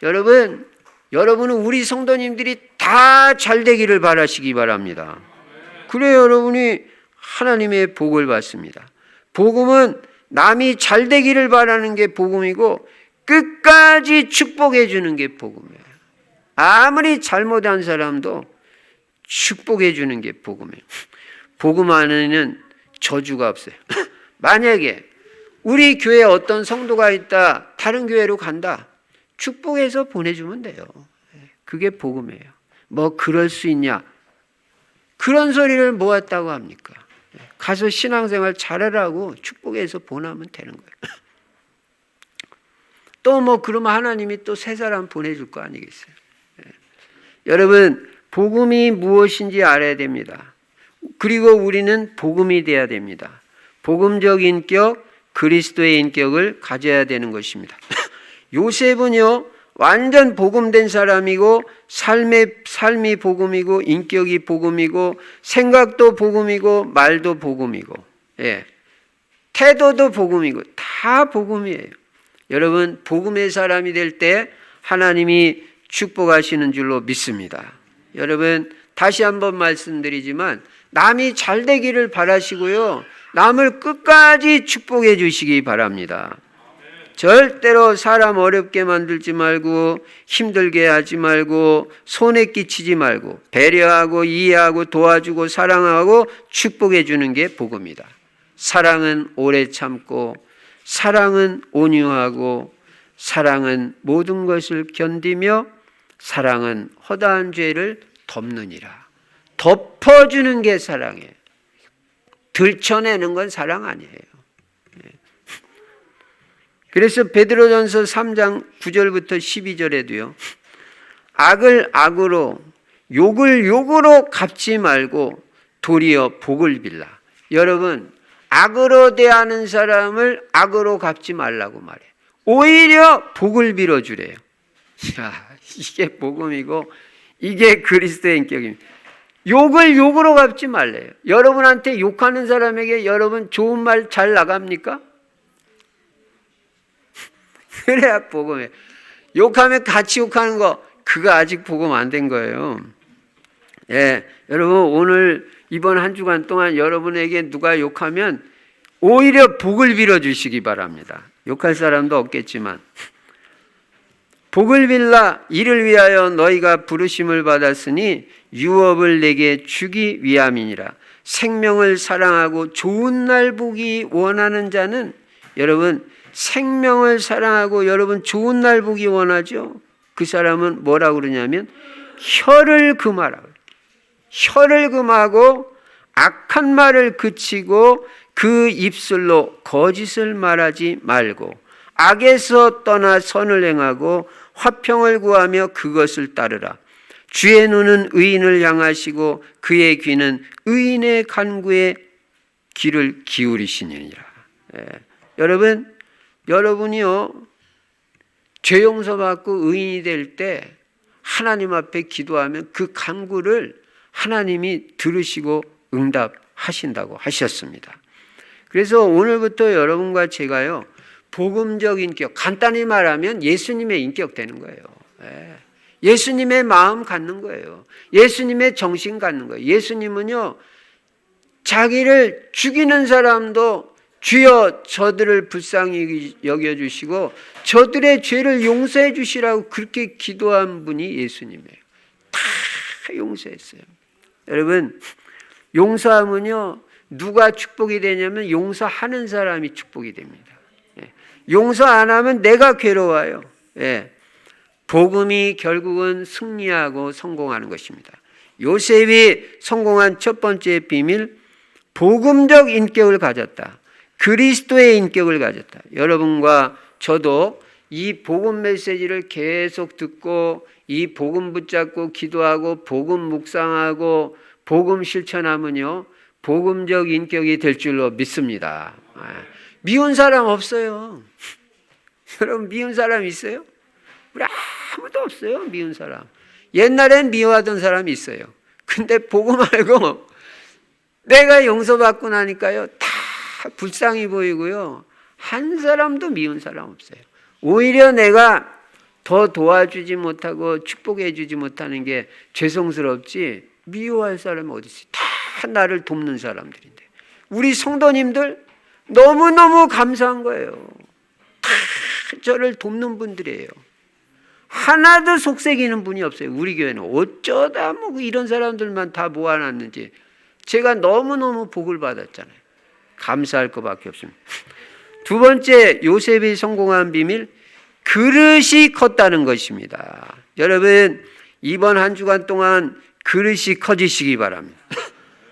여러분은 우리 성도님들이 다 잘 되기를 바라시기 바랍니다. 그래 여러분이 하나님의 복을 받습니다. 복음은 남이 잘 되기를 바라는 게 복음이고 끝까지 축복해 주는 게 복음이에요. 아무리 잘못한 사람도 축복해 주는 게 복음이에요. 복음 안에는 저주가 없어요. 만약에 우리 교회에 어떤 성도가 있다, 다른 교회로 간다, 축복해서 보내주면 돼요. 그게 복음이에요. 뭐 그럴 수 있냐? 그런 소리를 모았다고 합니까? 가서 신앙생활 잘하라고 축복해서 보내면 되는 거예요. 또 뭐 그러면 하나님이 또 새 사람 보내줄 거 아니겠어요? 여러분, 복음이 무엇인지 알아야 됩니다. 그리고 우리는 복음이 돼야 됩니다. 복음적 인격, 그리스도의 인격을 가져야 되는 것입니다. 요셉은요, 완전 복음된 사람이고 삶이 복음이고 인격이 복음이고 생각도 복음이고 말도 복음이고 태도도 복음이고 다 복음이에요. 여러분, 복음의 사람이 될 때 하나님이 축복하시는 줄로 믿습니다. 여러분, 다시 한번 말씀드리지만 남이 잘 되기를 바라시고요, 남을 끝까지 축복해 주시기 바랍니다. 절대로 사람 어렵게 만들지 말고 힘들게 하지 말고 손해 끼치지 말고 배려하고 이해하고 도와주고 사랑하고 축복해 주는 게 복음이다. 사랑은 오래 참고 사랑은 온유하고 사랑은 모든 것을 견디며 사랑은 허다한 죄를 덮느니라. 덮어주는 게 사랑이에요. 들춰내는 건 사랑 아니에요. 그래서 베드로전서 3장 9절부터 12절에도요. 악을 악으로 욕을 욕으로 갚지 말고 도리어 복을 빌라. 여러분, 악으로 대하는 사람을 악으로 갚지 말라고 말해요. 오히려 복을 빌어주래요. 야, 이게 복음이고 이게 그리스도의 인격입니다. 욕을 욕으로 갚지 말래요. 여러분한테 욕하는 사람에게 여러분 좋은 말 잘 나갑니까? 그래야 복음이에요. 욕하면 같이 욕하는 거, 그거 아직 복음 안 된 거예요. 여러분, 오늘 이번 한 주간 동안 여러분에게 누가 욕하면 오히려 복을 빌어주시기 바랍니다. 욕할 사람도 없겠지만. 복을 빌라. 이를 위하여 너희가 부르심을 받았으니 유업을 내게 주기 위함이니라. 생명을 사랑하고 좋은 날 보기 원하는 자는, 여러분, 생명을 사랑하고 여러분 좋은 날 보기 원하죠. 그 사람은 뭐라고 그러냐면 혀를 금하라고. 혀를 금하고 악한 말을 그치고 그 입술로 거짓을 말하지 말고 악에서 떠나 선을 행하고 화평을 구하며 그것을 따르라. 주의 눈은 의인을 향하시고 그의 귀는 의인의 간구에 귀를 기울이시니라. 여러분이요, 죄 용서받고 의인이 될 때 하나님 앞에 기도하면 그 간구를 하나님이 들으시고 응답하신다고 하셨습니다. 그래서 오늘부터 여러분과 제가요, 복음적 인격, 간단히 말하면 예수님의 인격 되는 거예요. 예수님의 마음 갖는 거예요. 예수님의 정신 갖는 거예요. 예수님은요, 자기를 죽이는 사람도 주여 저들을 불쌍히 여겨주시고 저들의 죄를 용서해 주시라고 그렇게 기도한 분이 예수님이에요. 다 용서했어요. 여러분, 용서하면요, 누가 축복이 되냐면 용서하는 사람이 축복이 됩니다. 용서 안 하면 내가 괴로워요. 복음이 결국은 승리하고 성공하는 것입니다. 요셉이 성공한 첫 번째 비밀, 복음적 인격을 가졌다. 그리스도의 인격을 가졌다. 여러분과 저도 이 복음 메시지를 계속 듣고 이 복음 붙잡고 기도하고 복음 묵상하고 복음 실천하면요, 복음적 인격이 될 줄로 믿습니다. 미운 사람 없어요. 여러분 미운 사람 있어요? 우리 아무도 없어요. 미운 사람. 옛날엔 미워하던 사람이 있어요. 근데 복음 알고 내가 용서받고 나니까요 다 불쌍히 보이고요. 한 사람도 미운 사람 없어요. 오히려 내가 더 도와주지 못하고 축복해 주지 못하는 게 죄송스럽지 미워할 사람이 어디 있어요. 다 나를 돕는 사람들인데 우리 성도님들 너무너무 감사한 거예요. 다 저를 돕는 분들이에요. 하나도 속색이는 분이 없어요. 우리 교회는 어쩌다 뭐 이런 사람들만 다 모아놨는지 제가 너무너무 복을 받았잖아요. 감사할 것밖에 없습니다. 두 번째 요셉이 성공한 비밀, 그릇이 컸다는 것입니다. 여러분 이번 한 주간 동안 그릇이 커지시기 바랍니다.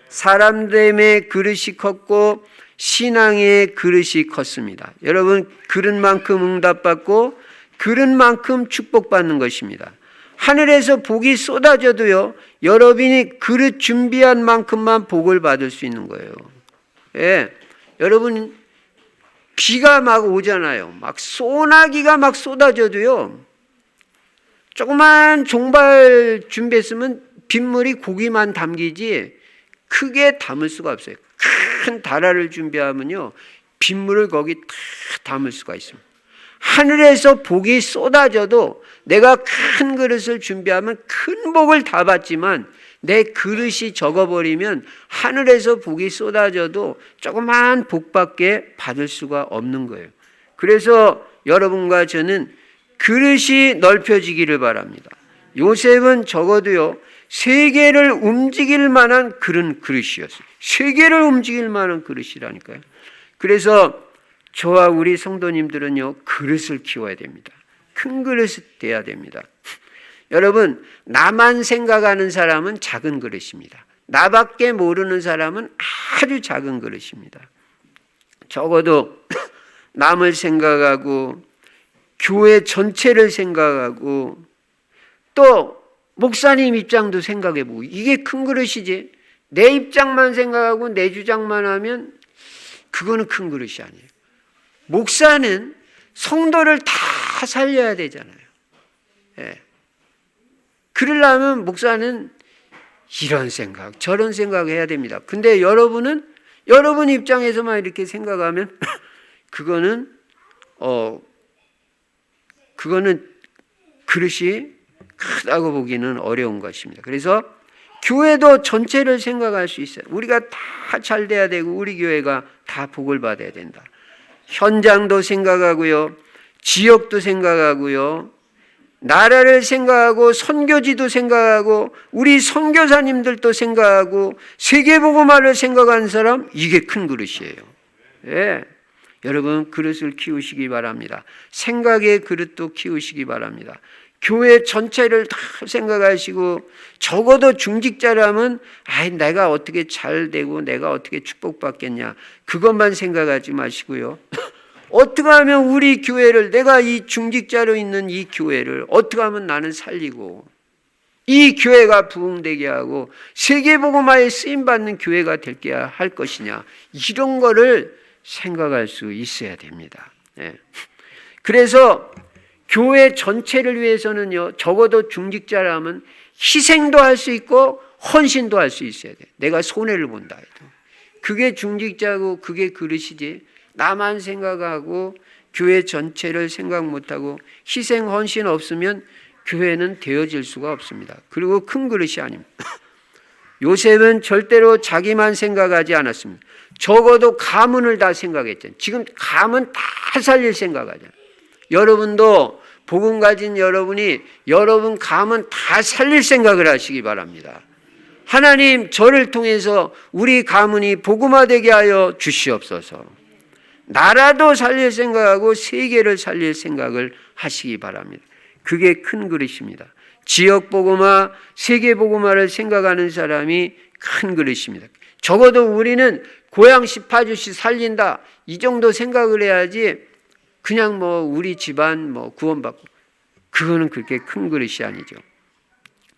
사람 됨의 그릇이 컸고 신앙의 그릇이 컸습니다. 여러분 그릇만큼 응답받고 그릇만큼 축복받는 것입니다. 하늘에서 복이 쏟아져도요 여러분이 그릇 준비한 만큼만 복을 받을 수 있는 거예요. 예, 여러분 비가 막 오잖아요. 막 소나기가 막 쏟아져도요 조그만 종발 준비했으면 빗물이 고기만 담기지 크게 담을 수가 없어요. 큰 다라를 준비하면요 빗물을 거기 다 담을 수가 있습니다. 하늘에서 복이 쏟아져도 내가 큰 그릇을 준비하면 큰 복을 다 받지만 내 그릇이 적어버리면 하늘에서 복이 쏟아져도 조그만 복밖에 받을 수가 없는 거예요. 그래서 여러분과 저는 그릇이 넓혀지기를 바랍니다. 요셉은 적어도요 세계를 움직일 만한 그런 그릇이었어요. 세계를 움직일 만한 그릇이라니까요. 그래서 저와 우리 성도님들은요 그릇을 키워야 됩니다. 큰 그릇이 돼야 됩니다. 여러분 나만 생각하는 사람은 작은 그릇입니다. 나밖에 모르는 사람은 아주 작은 그릇입니다. 적어도 남을 생각하고 교회 전체를 생각하고 또 목사님 입장도 생각해보고 이게 큰 그릇이지 내 입장만 생각하고 내 주장만 하면 그거는 큰 그릇이 아니에요. 목사는 성도를 다 살려야 되잖아요. 예. 그러려면 목사는 이런 생각 저런 생각 해야 됩니다. 근데 여러분은 여러분 입장에서만 이렇게 생각하면 그거는 그릇이 크다고 보기는 어려운 것입니다. 그래서 교회도 전체를 생각할 수 있어요. 우리가 다 잘 돼야 되고 우리 교회가 다 복을 받아야 된다. 현장도 생각하고요. 지역도 생각하고요. 나라를 생각하고 선교지도 생각하고 우리 선교사님들도 생각하고 세계복음화를 생각하는 사람 이게 큰 그릇이에요. 예. 여러분 그릇을 키우시기 바랍니다. 생각의 그릇도 키우시기 바랍니다. 교회 전체를 다 생각하시고 적어도 중직자라면 내가 어떻게 잘 되고 내가 어떻게 축복받겠냐 그것만 생각하지 마시고요. 어떻게 하면 우리 교회를 내가 이 중직자로 있는 이 교회를 어떻게 하면 나는 살리고 이 교회가 부흥되게 하고 세계복음화에 쓰임받는 교회가 되게 할 것이냐 이런 거를 생각할 수 있어야 됩니다. 예. 그래서 교회 전체를 위해서는요 적어도 중직자라면 희생도 할 수 있고 헌신도 할 수 있어야 돼. 내가 손해를 본다 해도 그게 중직자고 그게 그릇이지 나만 생각하고 교회 전체를 생각 못하고 희생 헌신 없으면 교회는 되어질 수가 없습니다. 그리고 큰 그릇이 아닙니다. 요셉은 절대로 자기만 생각하지 않았습니다. 적어도 가문을 다 생각했잖아요. 지금 가문 다 살릴 생각하잖아요. 여러분도 복음 가진 여러분이 여러분 가문 다 살릴 생각을 하시기 바랍니다. 하나님 저를 통해서 우리 가문이 복음화되게 하여 주시옵소서. 나라도 살릴 생각하고 세계를 살릴 생각을 하시기 바랍니다. 그게 큰 그릇입니다. 지역 복음화, 세계 복음화를 생각하는 사람이 큰 그릇입니다. 적어도 우리는 고양시 파주시 살린다 이 정도 생각을 해야지 그냥 뭐 우리 집안 뭐 구원받고 그거는 그렇게 큰 그릇이 아니죠.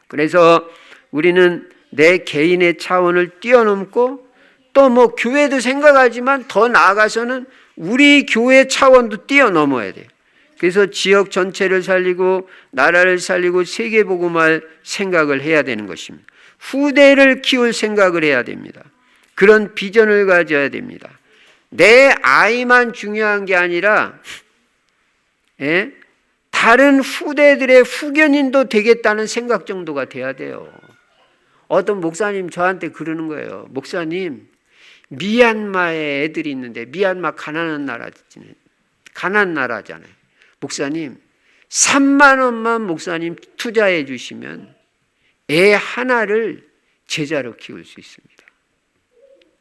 그래서 우리는 내 개인의 차원을 뛰어넘고 또 뭐 교회도 생각하지만 더 나아가서는 우리 교회 차원도 뛰어넘어야 돼요. 그래서 지역 전체를 살리고 나라를 살리고 세계복음할 생각을 해야 되는 것입니다. 후대를 키울 생각을 해야 됩니다. 그런 비전을 가져야 됩니다. 내 아이만 중요한 게 아니라 다른 후대들의 후견인도 되겠다는 생각 정도가 돼야 돼요. 어떤 목사님 저한테 그러는 거예요. 목사님, 미얀마에 애들이 있는데, 미얀마 가난한 나라잖아요. 목사님, 3만 원만 목사님 투자해 주시면 애 하나를 제자로 키울 수 있습니다.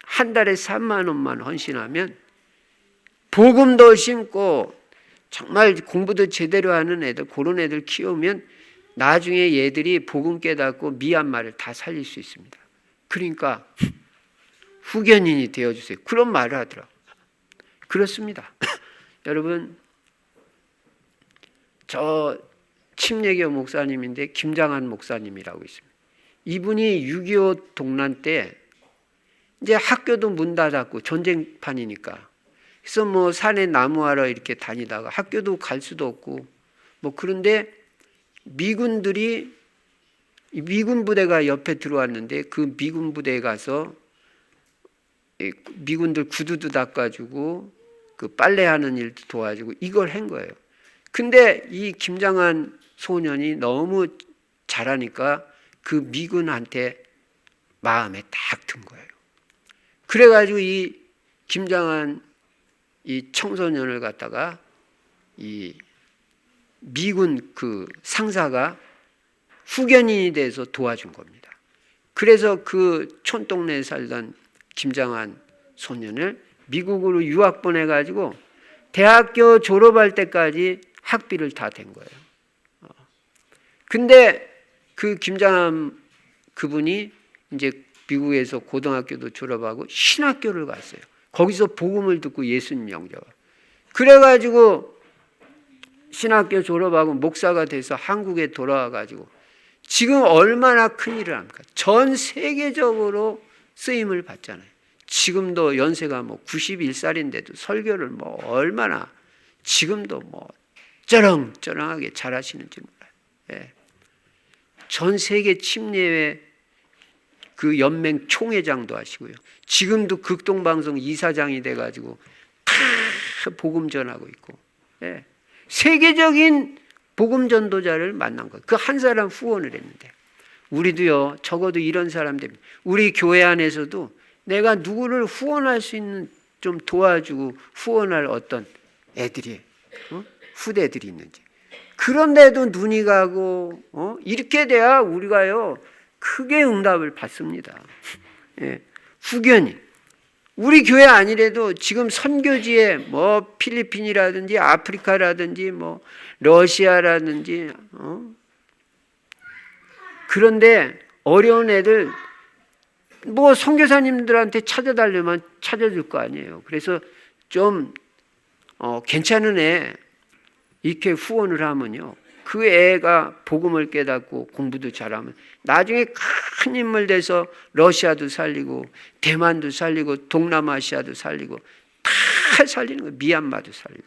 한 달에 3만 원만 헌신하면 복음도 심고 정말 공부도 제대로 하는 애들, 그런 애들 키우면 나중에 얘들이 복음 깨닫고 미얀마를 다 살릴 수 있습니다. 그러니까 후견인이 되어주세요. 그런 말을 하더라고요. 그렇습니다. 여러분, 저 침례교 목사님인데 김장한 목사님이라고 있습니다. 이분이 6.25 동란 때 이제 학교도 문 닫았고 전쟁판이니까, 그래서 뭐 산에 나무하러 이렇게 다니다가 학교도 갈 수도 없고 뭐, 그런데 미군 부대가 옆에 들어왔는데 그 미군 부대에 가서 미군들 구두도 닦아주고 그 빨래하는 일도 도와주고 이걸 한 거예요. 근데 이 김장한 소년이 너무 잘하니까 그 미군한테 마음에 딱 든 거예요. 그래가지고 이 김장한 이 청소년을 갖다가 이 미군 그 상사가 후견인이 돼서 도와준 겁니다. 그래서 그 촌동네에 살던 김장한 소년을 미국으로 유학 보내가지고 대학교 졸업할 때까지 학비를 다 댄 거예요. 근데 그 김장한 그분이 이제 미국에서 고등학교도 졸업하고 신학교를 갔어요. 거기서 복음을 듣고 예수님 영접하고. 그래가지고 신학교 졸업하고 목사가 돼서 한국에 돌아와가지고 지금 얼마나 큰 일을 합니까? 전 세계적으로 쓰임을 받잖아요. 지금도 연세가 뭐 91살인데도 설교를 뭐 얼마나 지금도 뭐 쩌렁쩌렁하게 잘하시는지 몰라요. 예. 전 세계 침례회 그 연맹 총회장도 하시고요. 지금도 극동방송 이사장이 돼가지고 다 복음 전하고 있고, 예. 세계적인 복음 전도자를 만난 거예요. 그 한 사람 후원을 했는데, 우리도요, 적어도 이런 사람 됩니다. 우리 교회 안에서도 내가 누구를 후원할 수 있는, 좀 도와주고 후원할 어떤 애들이, 후대들이 있는지. 그런데도 눈이 가고, 이렇게 돼야 우리가요, 크게 응답을 받습니다. 예. 후견이. 우리 교회 아니래도 지금 선교지에 뭐 필리핀이라든지 아프리카라든지 뭐 러시아라든지, 그런데 어려운 애들 뭐 선교사님들한테 찾아달라면 찾아줄 거 아니에요. 그래서 좀 괜찮은 애 이렇게 후원을 하면요, 그 애가 복음을 깨닫고 공부도 잘하면 나중에 큰 인물 돼서 러시아도 살리고 대만도 살리고 동남아시아도 살리고 다 살리는 거예요. 미얀마도 살리고.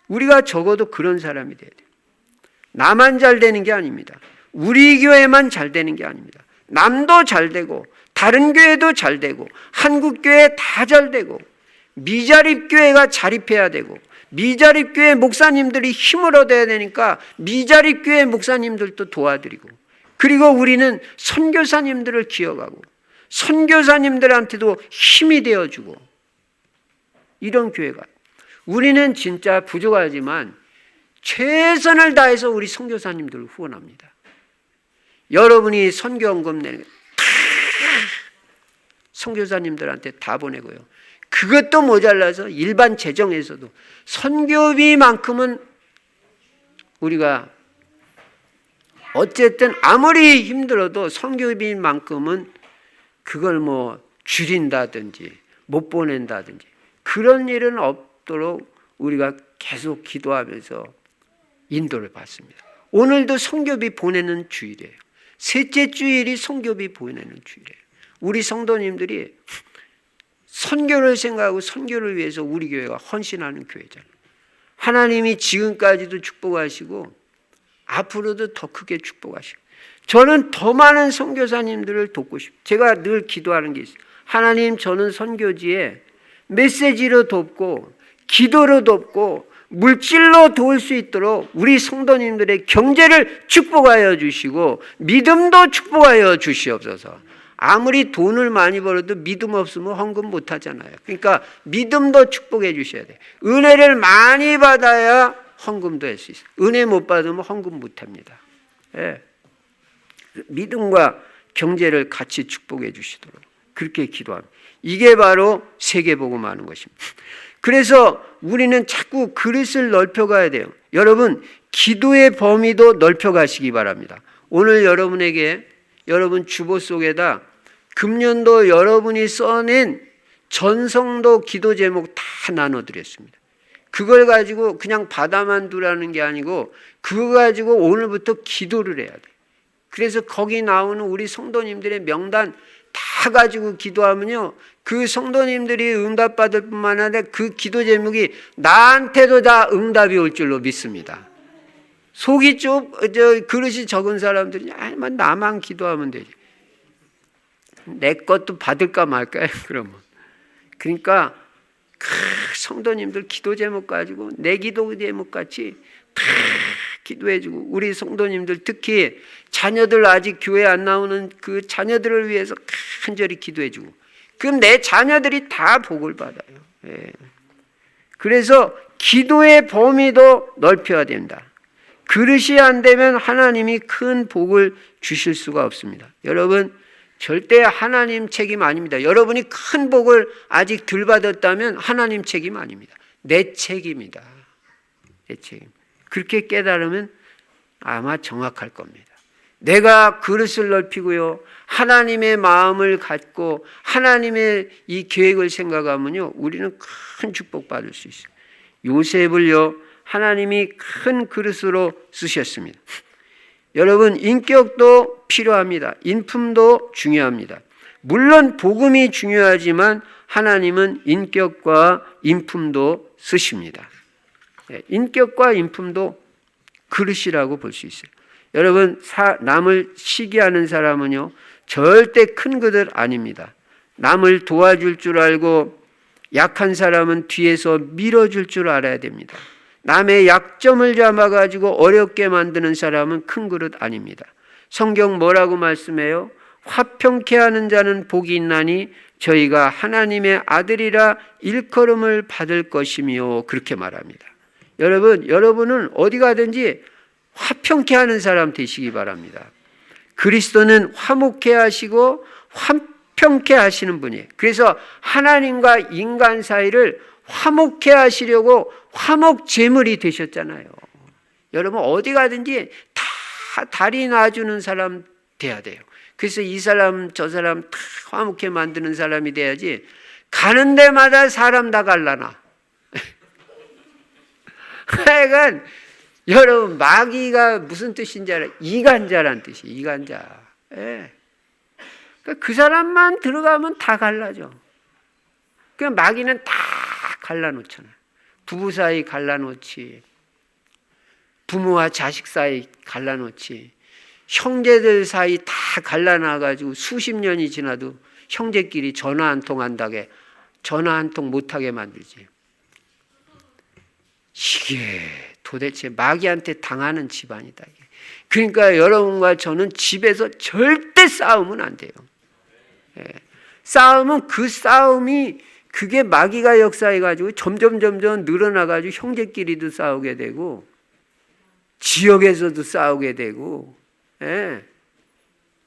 우리가 적어도 그런 사람이 돼야 돼요. 나만 잘 되는 게 아닙니다. 우리 교회만 잘 되는 게 아닙니다. 남도 잘 되고 다른 교회도 잘 되고 한국 교회 다 잘 되고 미자립 교회가 자립해야 되고 미자립 교회 목사님들이 힘을 얻어야 되니까 미자립 교회 목사님들도 도와드리고, 그리고 우리는 선교사님들을 기억하고 선교사님들한테도 힘이 되어주고, 이런 교회가. 우리는 진짜 부족하지만 최선을 다해서 우리 선교사님들을 후원합니다. 여러분이 선교원금 내는 거 선교사님들한테 다 보내고요. 그것도 모자라서 일반 재정에서도 선교비만큼은 우리가 어쨌든 아무리 힘들어도 선교비만큼은 그걸 뭐 줄인다든지 못 보낸다든지 그런 일은 없도록 우리가 계속 기도하면서 인도를 받습니다. 오늘도 선교비 보내는 주일이에요. 셋째 주일이 선교비 보내는 주일이에요. 우리 성도님들이 선교를 생각하고 선교를 위해서 우리 교회가 헌신하는 교회잖아요. 하나님이 지금까지도 축복하시고 앞으로도 더 크게 축복하시고, 저는 더 많은 선교사님들을 돕고 싶어요. 제가 늘 기도하는 게 있어요. 하나님, 저는 선교지에 메시지로 돕고 기도로 돕고 물질로 도울 수 있도록 우리 성도님들의 경제를 축복하여 주시고 믿음도 축복하여 주시옵소서. 아무리 돈을 많이 벌어도 믿음 없으면 헌금 못 하잖아요. 그러니까 믿음도 축복해 주셔야 돼요. 은혜를 많이 받아야 헌금도 할 수 있어요. 은혜 못 받으면 헌금 못 합니다. 예. 믿음과 경제를 같이 축복해 주시도록 그렇게 기도합니다. 이게 바로 세계복음하는 것입니다. 그래서 우리는 자꾸 그릇을 넓혀가야 돼요. 여러분, 기도의 범위도 넓혀가시기 바랍니다. 오늘 여러분에게 여러분 주보 속에다 금년도 여러분이 써낸 전성도 기도 제목 다 나눠드렸습니다. 그걸 가지고 그냥 받아만 두라는 게 아니고 그거 가지고 오늘부터 기도를 해야 돼요. 그래서 거기 나오는 우리 성도님들의 명단 다 가지고 기도하면요, 그 성도님들이 응답받을 뿐만 아니라 그 기도 제목이 나한테도 다 응답이 올 줄로 믿습니다. 속이 그릇이 적은 사람들이 나만 기도하면 되지, 내 것도 받을까 말까요? 그러면. 그러니까 성도님들 기도 제목 가지고 내 기도 제목 같이 다 기도해주고, 우리 성도님들 특히 자녀들 아직 교회 안 나오는 그 자녀들을 위해서 간절히 기도해주고, 그럼 내 자녀들이 다 복을 받아요. 예. 그래서 기도의 범위도 넓혀야 된다. 그릇이 안 되면 하나님이 큰 복을 주실 수가 없습니다. 여러분, 절대 하나님 책임 아닙니다. 여러분이 큰 복을 아직 덜 받았다면 하나님 책임 아닙니다. 내 책임이다. 내 책임. 그렇게 깨달으면 아마 정확할 겁니다. 내가 그릇을 넓히고요, 하나님의 마음을 갖고 하나님의 이 계획을 생각하면요, 우리는 큰 축복 받을 수 있어요. 요셉을요, 하나님이 큰 그릇으로 쓰셨습니다. 여러분, 인격도 필요합니다. 인품도 중요합니다. 물론 복음이 중요하지만 하나님은 인격과 인품도 쓰십니다. 인격과 인품도 그릇이라고 볼 수 있어요. 여러분, 남을 시기하는 사람은요, 절대 큰 그릇 아닙니다. 남을 도와줄 줄 알고 약한 사람은 뒤에서 밀어줄 줄 알아야 됩니다. 남의 약점을 잡아가지고 어렵게 만드는 사람은 큰 그릇 아닙니다. 성경 뭐라고 말씀해요? 화평케 하는 자는 복이 있나니 저희가 하나님의 아들이라 일컬음을 받을 것이며, 그렇게 말합니다. 여러분은 어디 가든지 화평케 하는 사람 되시기 바랍니다. 그리스도는 화목케 하시고 화평케 하시는 분이에요. 그래서 하나님과 인간 사이를 화목케 하시려고 화목 제물이 되셨잖아요. 여러분, 어디 가든지 다 다리 놔주는 사람 돼야 돼요. 그래서 이 사람 저 사람 다 화목케 만드는 사람이 돼야지, 가는 데마다 사람 다 갈라놔. 하여간 여러분, 마귀가 무슨 뜻인지 알아요? 이간자란 뜻이에요. 이간자. 예. 그 사람만 들어가면 다 갈라져. 그 마귀는 다 갈라놓잖아요. 부부 사이 갈라놓지, 부모와 자식 사이 갈라놓지, 형제들 사이 다 갈라놔가지고 수십 년이 지나도 형제끼리 전화 한 통 한다게 전화 한 통 못하게 만들지. 이게 도대체 마귀한테 당하는 집안이다. 그러니까 여러분과 저는 집에서 절대 싸우면 안 돼요. 예. 싸우면 그 싸움이 그게 마귀가 역사해가지고 점점 늘어나가지고 형제끼리도 싸우게 되고 지역에서도 싸우게 되고, 예.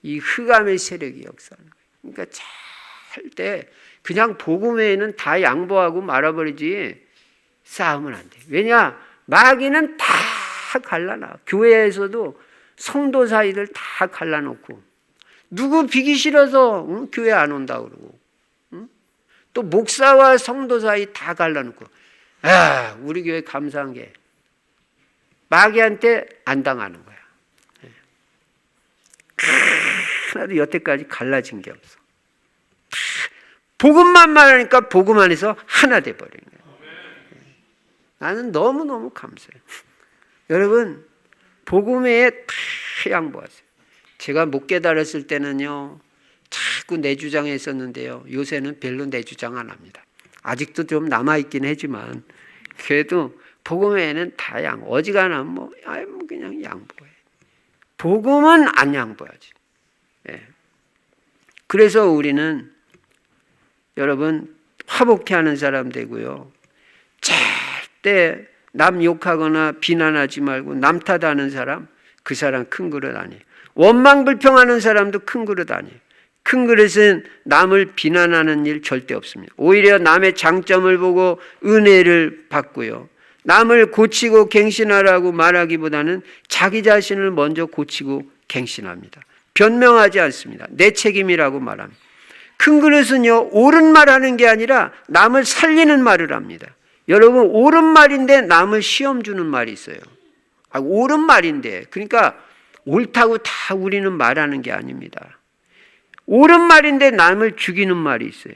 이 흑암의 세력이 역사하는 거예요. 그러니까 절대 그냥 복음 외에는 다 양보하고 말아버리지 싸우면 안 돼요. 왜냐? 마귀는 다 갈라놔. 교회에서도 성도 사이들 다 갈라놓고, 누구 비기 싫어서 교회 안 온다 그러고, 또 목사와 성도 사이 다 갈라놓고. 우리 교회 감사한 게 마귀한테 안 당하는 거야. 하나도 여태까지 갈라진 게 없어. 복음만 말하니까 복음 안에서 하나 돼버리는 거예요. 나는 너무너무 감사해요. 여러분, 복음에 다 양보하세요. 제가 못 깨달았을 때는요, 자꾸 내 주장했었는데요. 요새는 별로 내 주장 안 합니다. 아직도 좀 남아있긴 하지만, 그래도 복음에는 다 어지간하면 그냥 양보해. 복음은 안 양보하지. 예. 그래서 우리는 여러분 화목해 하는 사람 되고요. 절대 남 욕하거나 비난하지 말고 남 탓하는 사람, 그 사람 큰 그릇 아니에요. 원망 불평하는 사람도 큰 그릇 아니에요. 큰 그릇은 남을 비난하는 일 절대 없습니다. 오히려 남의 장점을 보고 은혜를 받고요. 남을 고치고 갱신하라고 말하기보다는 자기 자신을 먼저 고치고 갱신합니다. 변명하지 않습니다. 내 책임이라고 말합니다. 큰 그릇은요, 옳은 말하는 게 아니라 남을 살리는 말을 합니다. 여러분, 옳은 말인데 남을 시험 주는 말이 있어요. 옳은 말인데, 그러니까 옳다고 다 우리는 말하는 게 아닙니다. 옳은 말인데 남을 죽이는 말이 있어요.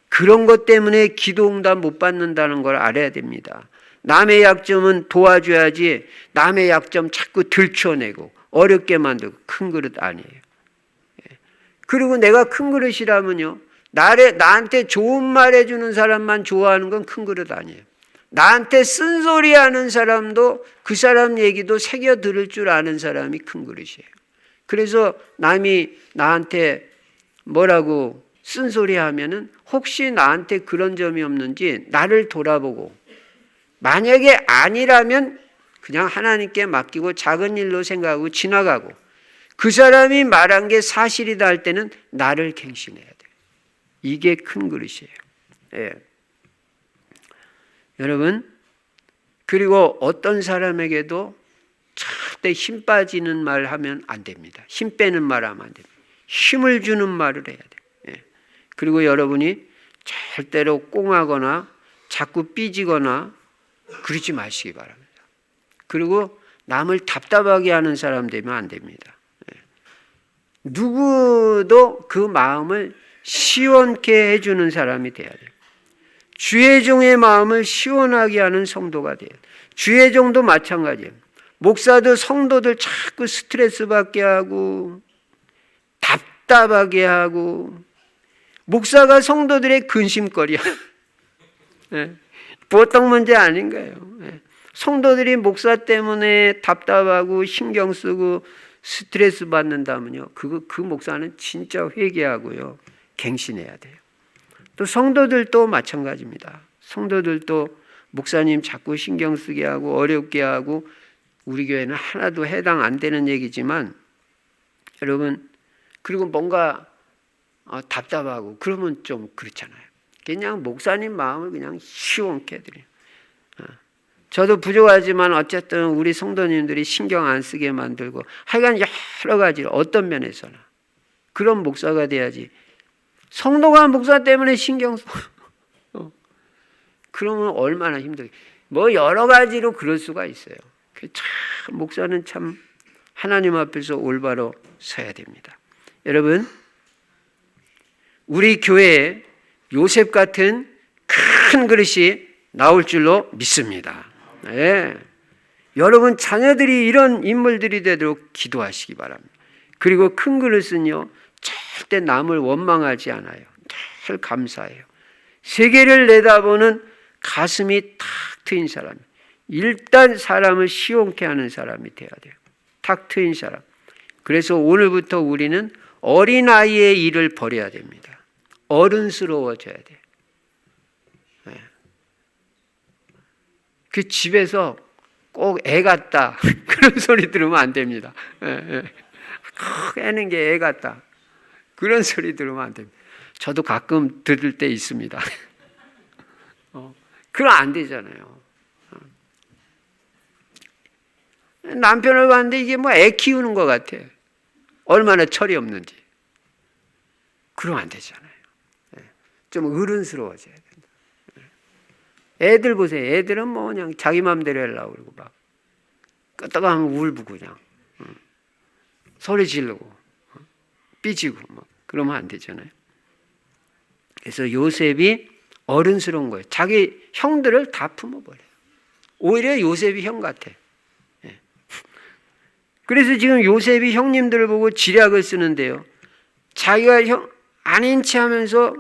그런 것 때문에 기도 응답 못 받는다는 걸 알아야 됩니다. 남의 약점은 도와줘야지 남의 약점 자꾸 들춰내고 어렵게 만들고 큰 그릇 아니에요. 그리고 내가 큰 그릇이라면요, 나한테 좋은 말 해주는 사람만 좋아하는 건 큰 그릇 아니에요. 나한테 쓴소리 하는 사람도 그 사람 얘기도 새겨 들을 줄 아는 사람이 큰 그릇이에요. 그래서 남이 나한테 뭐라고 쓴소리 하면은 혹시 나한테 그런 점이 없는지 나를 돌아보고, 만약에 아니라면 그냥 하나님께 맡기고 작은 일로 생각하고 지나가고, 그 사람이 말한 게 사실이다 할 때는 나를 갱신해야 돼요. 이게 큰 그릇이에요. 예. 여러분, 그리고 어떤 사람에게도 절대 힘 빠지는 말 하면 안 됩니다. 힘 빼는 말 하면 안 됩니다. 힘을 주는 말을 해야 돼요. 예. 그리고 여러분이 절대로 꽁하거나 자꾸 삐지거나 그러지 마시기 바랍니다. 그리고 남을 답답하게 하는 사람 되면 안 됩니다. 예. 누구도 그 마음을 시원케 해주는 사람이 돼야 돼요. 주의 종의 마음을 시원하게 하는 성도가 돼요. 주의 종도 마찬가지예요. 목사도 성도들 자꾸 스트레스 받게 하고 답답하게 하고, 목사가 성도들의 근심거리야. 네. 보통 문제 아닌 거예요. 네. 성도들이 목사 때문에 답답하고 신경 쓰고 스트레스 받는다면요, 그 목사는 진짜 회개하고요, 갱신해야 돼요. 또 성도들도 마찬가지입니다. 성도들도 목사님 자꾸 신경 쓰게 하고 어렵게 하고, 우리 교회는 하나도 해당 안 되는 얘기지만, 여러분, 그리고 뭔가 답답하고 그러면 좀 그렇잖아요. 그냥 목사님 마음을 그냥 시원케 해드려요. 저도 부족하지만 어쨌든 우리 성도님들이 신경 안 쓰게 만들고, 하여간 여러 가지로 어떤 면에서나 그런 목사가 돼야지. 성도가 목사 때문에 신경 써. 그러면 얼마나 힘들게. 뭐 여러 가지로 그럴 수가 있어요. 참 목사는 참 하나님 앞에서 올바로 서야 됩니다. 여러분, 우리 교회에 요셉 같은 큰 그릇이 나올 줄로 믿습니다. 네. 여러분 자녀들이 이런 인물들이 되도록 기도하시기 바랍니다. 그리고 큰 그릇은요, 절대 남을 원망하지 않아요. 늘 감사해요. 세계를 내다보는 가슴이 탁 트인 사람, 일단 사람을 시원케 하는 사람이 돼야 돼요. 탁 트인 사람. 그래서 오늘부터 우리는 어린아이의 일을 버려야 됩니다. 어른스러워져야 돼요. 네. 그 집에서 꼭 애 같다 그런 소리 들으면 안 됩니다. 애는 게 애 같다 그런 소리 들으면 안 됩니다. 저도 가끔 들을 때 있습니다. 그럼 안 되잖아요. 남편을 봤는데 이게 뭐 애 키우는 것 같아. 얼마나 철이 없는지. 그러면 안 되잖아요. 좀 어른스러워져야 된다. 애들 보세요. 애들은 뭐 그냥 자기 마음대로 하려고 그러고 막 끄떡하면 울고 그냥 소리 지르고 삐지고 막 그러면 안 되잖아요. 그래서 요셉이 어른스러운 거예요. 자기 형들을 다 품어버려요. 오히려 요셉이 형 같아. 예. 그래서 지금 요셉이 형님들을 보고 지략을 쓰는데요. 자기가 형 아닌 체 하면서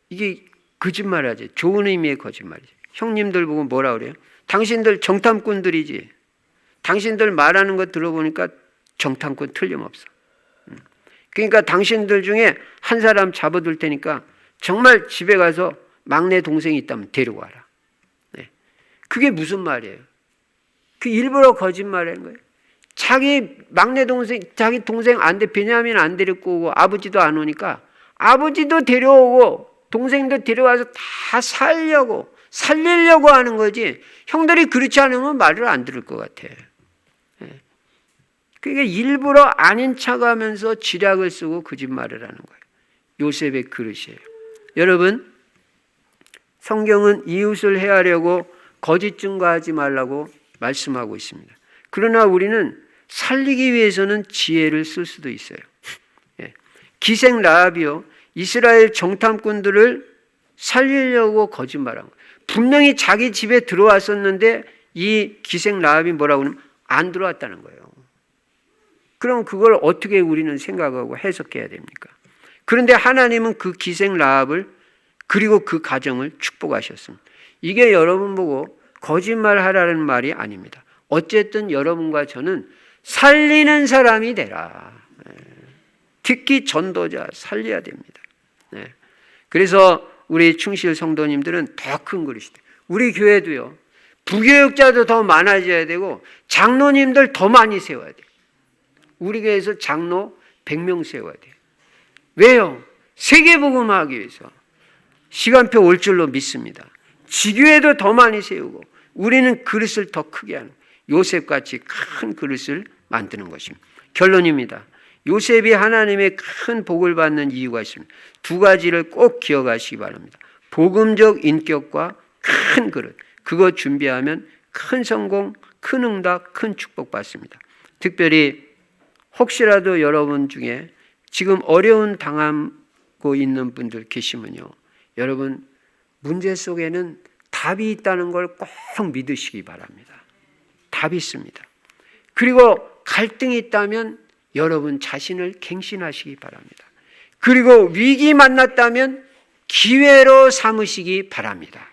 이게 거짓말하지. 좋은 의미의 거짓말이지. 형님들 보고 뭐라 그래요? 당신들 정탐꾼들이지. 당신들 말하는 거 들어보니까 정탐꾼 틀림없어. 그러니까 당신들 중에 한 사람 잡아둘 테니까 정말 집에 가서 막내 동생이 있다면 데리고 와라. 네. 그게 무슨 말이에요? 그 일부러 거짓말하는 거예요. 자기 막내 동생, 자기 동생 안 돼, 베냐민 안 데리고 오고 아버지도 안 오니까 아버지도 데려오고 동생도 데려와서 다 살리려고 하는 거지. 형들이 그렇지 않으면 말을 안 들을 것 같아. 네. 그러니까 일부러 아닌 척하면서 지략을 쓰고 거짓말을 하는 거예요. 요셉의 그릇이에요. 여러분, 성경은 이웃을 해하려고 거짓 증거하지 말라고 말씀하고 있습니다. 그러나 우리는 살리기 위해서는 지혜를 쓸 수도 있어요. 기생 라합이요, 이스라엘 정탐꾼들을 살리려고 거짓말한 거예요. 분명히 자기 집에 들어왔었는데 이 기생 라합이 뭐라고 하면 안 들어왔다는 거예요. 그럼 그걸 어떻게 우리는 생각하고 해석해야 됩니까? 그런데 하나님은 그 기생 라합을 그리고 그 가정을 축복하셨습니다. 이게 여러분 보고 거짓말하라는 말이 아닙니다. 어쨌든 여러분과 저는 살리는 사람이 되라. 특히 전도자 살려야 됩니다. 그래서 우리 충실 성도님들은 더 큰 그릇이 돼요. 우리 교회도요. 부교육자도 더 많아져야 되고 장로님들 더 많이 세워야 돼요. 우리 교회에서 장로 100명 세워야 돼요. 왜요? 세계복음화하기 위해서. 시간표 올 줄로 믿습니다. 지교회도 더 많이 세우고 우리는 그릇을 더 크게 하는 요셉같이 큰 그릇을 만드는 것입니다. 결론입니다. 요셉이 하나님의 큰 복을 받는 이유가 있습니다. 두 가지를 꼭 기억하시기 바랍니다. 복음적 인격과 큰 그릇. 그거 준비하면 큰 성공, 큰 응답, 큰 축복 받습니다. 특별히 혹시라도 여러분 중에 지금 어려운 당하고 있는 분들 계시면요. 여러분 문제 속에는 답이 있다는 걸 꼭 믿으시기 바랍니다. 답이 있습니다. 그리고 갈등이 있다면 여러분 자신을 갱신하시기 바랍니다. 그리고 위기 만났다면 기회로 삼으시기 바랍니다.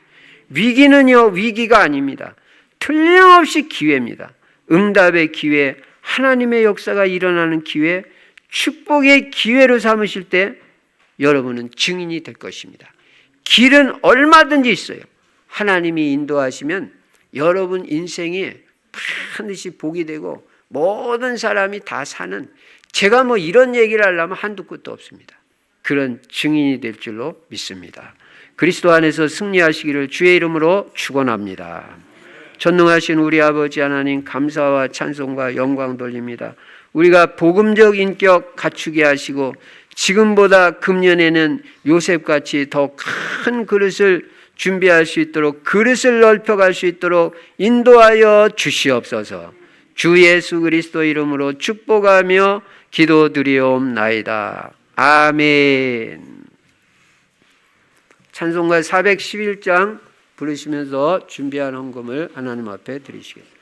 위기는요, 위기가 아닙니다. 틀림없이 기회입니다. 응답의 기회, 하나님의 역사가 일어나는 기회, 축복의 기회로 삼으실 때 여러분은 증인이 될 것입니다. 길은 얼마든지 있어요. 하나님이 인도하시면 여러분 인생이 반드시 복이 되고 모든 사람이 다 사는, 제가 뭐 이런 얘기를 하려면 한두 끝도 없습니다. 그런 증인이 될 줄로 믿습니다. 그리스도 안에서 승리하시기를 주의 이름으로 축원합니다. 전능하신 우리 아버지 하나님, 감사와 찬송과 영광 돌립니다. 우리가 복음적 인격 갖추게 하시고 지금보다 금년에는 요셉같이 더 큰 그릇을 준비할 수 있도록, 그릇을 넓혀갈 수 있도록 인도하여 주시옵소서. 주 예수 그리스도 이름으로 축복하며 기도드리옵나이다. 아멘. 찬송가 411장 부르시면서 준비한 헌금을 하나님 앞에 드리시겠습니다.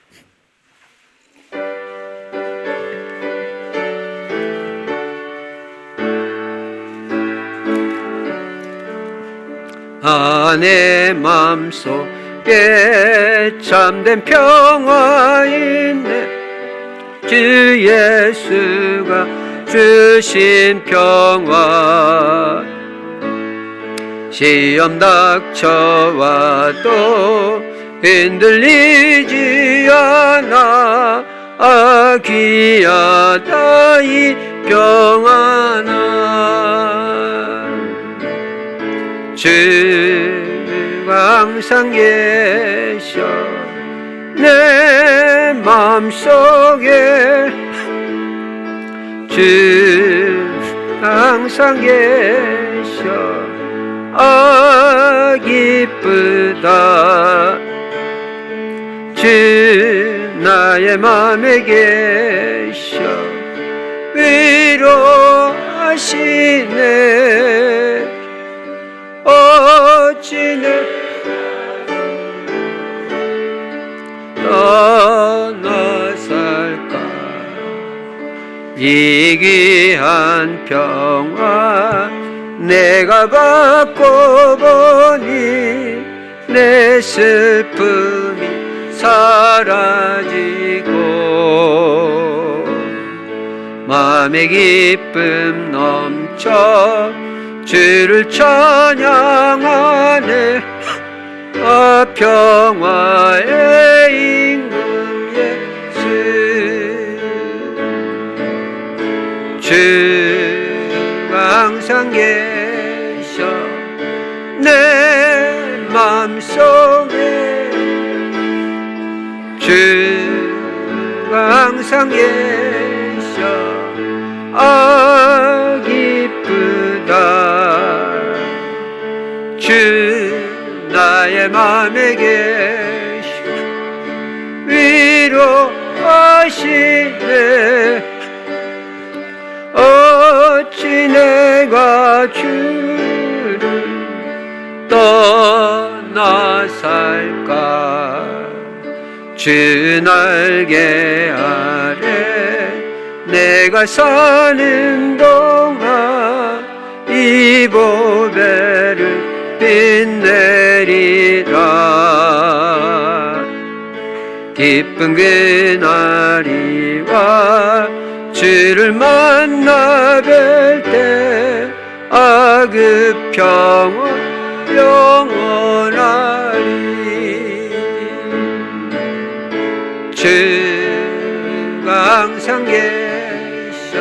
내 맘속에 참된 평화 있네. 주 예수가 주신 평화. 시험 닥쳐와도 흔들리지 않아. 귀하다 이 평안아. 주가 항상 계셔 내 마음속에. 주가 항상 계셔 기쁘다. 주 나의 맘에 계셔 위로하시네. 이 귀한 평화 내가 받고 보니 내 슬픔이 사라지고 마음의 기쁨 넘쳐 주를 찬양하네. 평화의 임금 예수 주가 항상 계셔 내 맘속에 주가 항상 계셔 기쁘다 주 나의 맘에 계셔 위로하시네. 어찌 내가 주를 떠나 살까. 주 날개 아래 내가 사는 동안 이 보배를 빛내리라. 기쁜 그날이 와 주를 만나 뵐 때 그 평화 영원하리. 주가 항상 계셔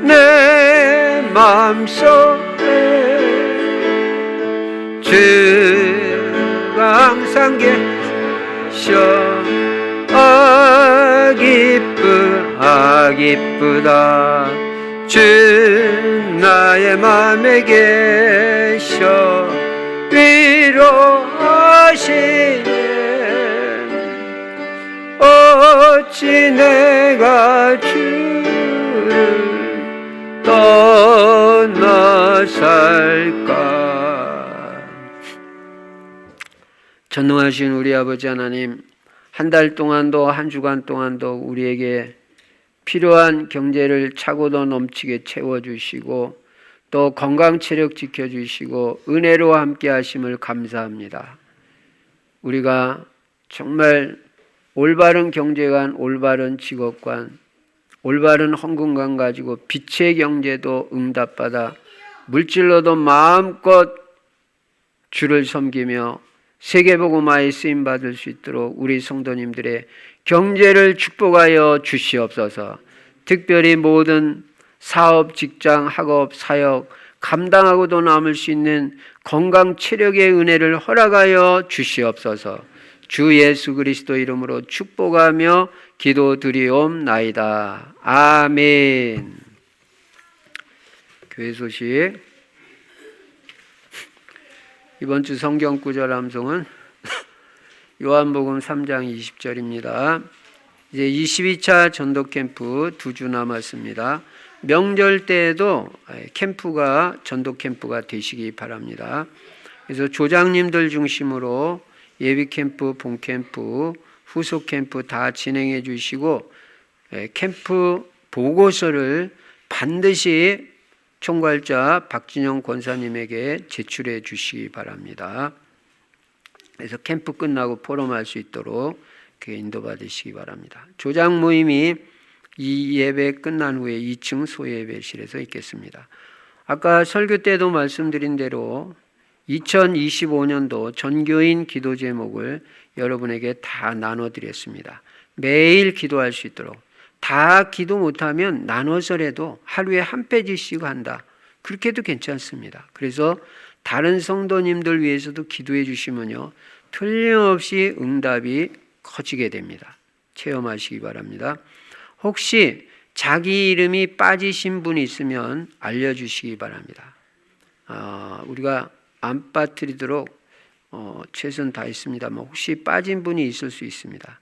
내 맘속에 주가 항상 계셔 기쁘다 주 나의 맘에 계셔 위로하시네. 어찌 내가 주를 떠나 살까. 전능하신 우리 아버지 하나님, 한 달 동안도 한 주간 동안도 우리에게 필요한 경제를 차고도 넘치게 채워주시고 또 건강 체력 지켜주시고 은혜로 함께 하심을 감사합니다. 우리가 정말 올바른 경제관, 올바른 직업관, 올바른 헌금관 가지고 빛의 경제도 응답받아 물질로도 마음껏 주를 섬기며 세계복음화에 쓰임받을 수 있도록 우리 성도님들의 경제를 축복하여 주시옵소서. 특별히 모든 사업, 직장, 학업, 사역 감당하고도 남을 수 있는 건강 체력의 은혜를 허락하여 주시옵소서. 주 예수 그리스도 이름으로 축복하며 기도드리옵나이다. 아멘. 교회 소식. 이번 주 성경 구절 암송은 요한복음 3장 20절입니다. 이제 22차 전도 캠프 2주 남았습니다. 명절 때에도 캠프가 전도 캠프가 되시기 바랍니다. 그래서 조장님들 중심으로 예비 캠프, 본 캠프, 후속 캠프 다 진행해 주시고 캠프 보고서를 반드시 총괄자 박진영 권사님에게 제출해 주시기 바랍니다. 그래서 캠프 끝나고 포럼할 수 있도록 인도받으시기 바랍니다. 조장 모임이 이 예배 끝난 후에 2층 소예배실에서 있겠습니다. 아까 설교 때도 말씀드린 대로 2025년도 전교인 기도 제목을 여러분에게 다 나눠드렸습니다. 매일 기도할 수 있도록. 다 기도 못하면 나눠서라도 하루에 한 페이지씩 한다. 그렇게 해도 괜찮습니다. 그래서 다른 성도님들 위해서도 기도해 주시면요, 틀림없이 응답이 커지게 됩니다. 체험하시기 바랍니다. 혹시 자기 이름이 빠지신 분이 있으면 알려주시기 바랍니다. 우리가 안 빠뜨리도록 최선 다했습니다만 혹시 빠진 분이 있을 수 있습니다.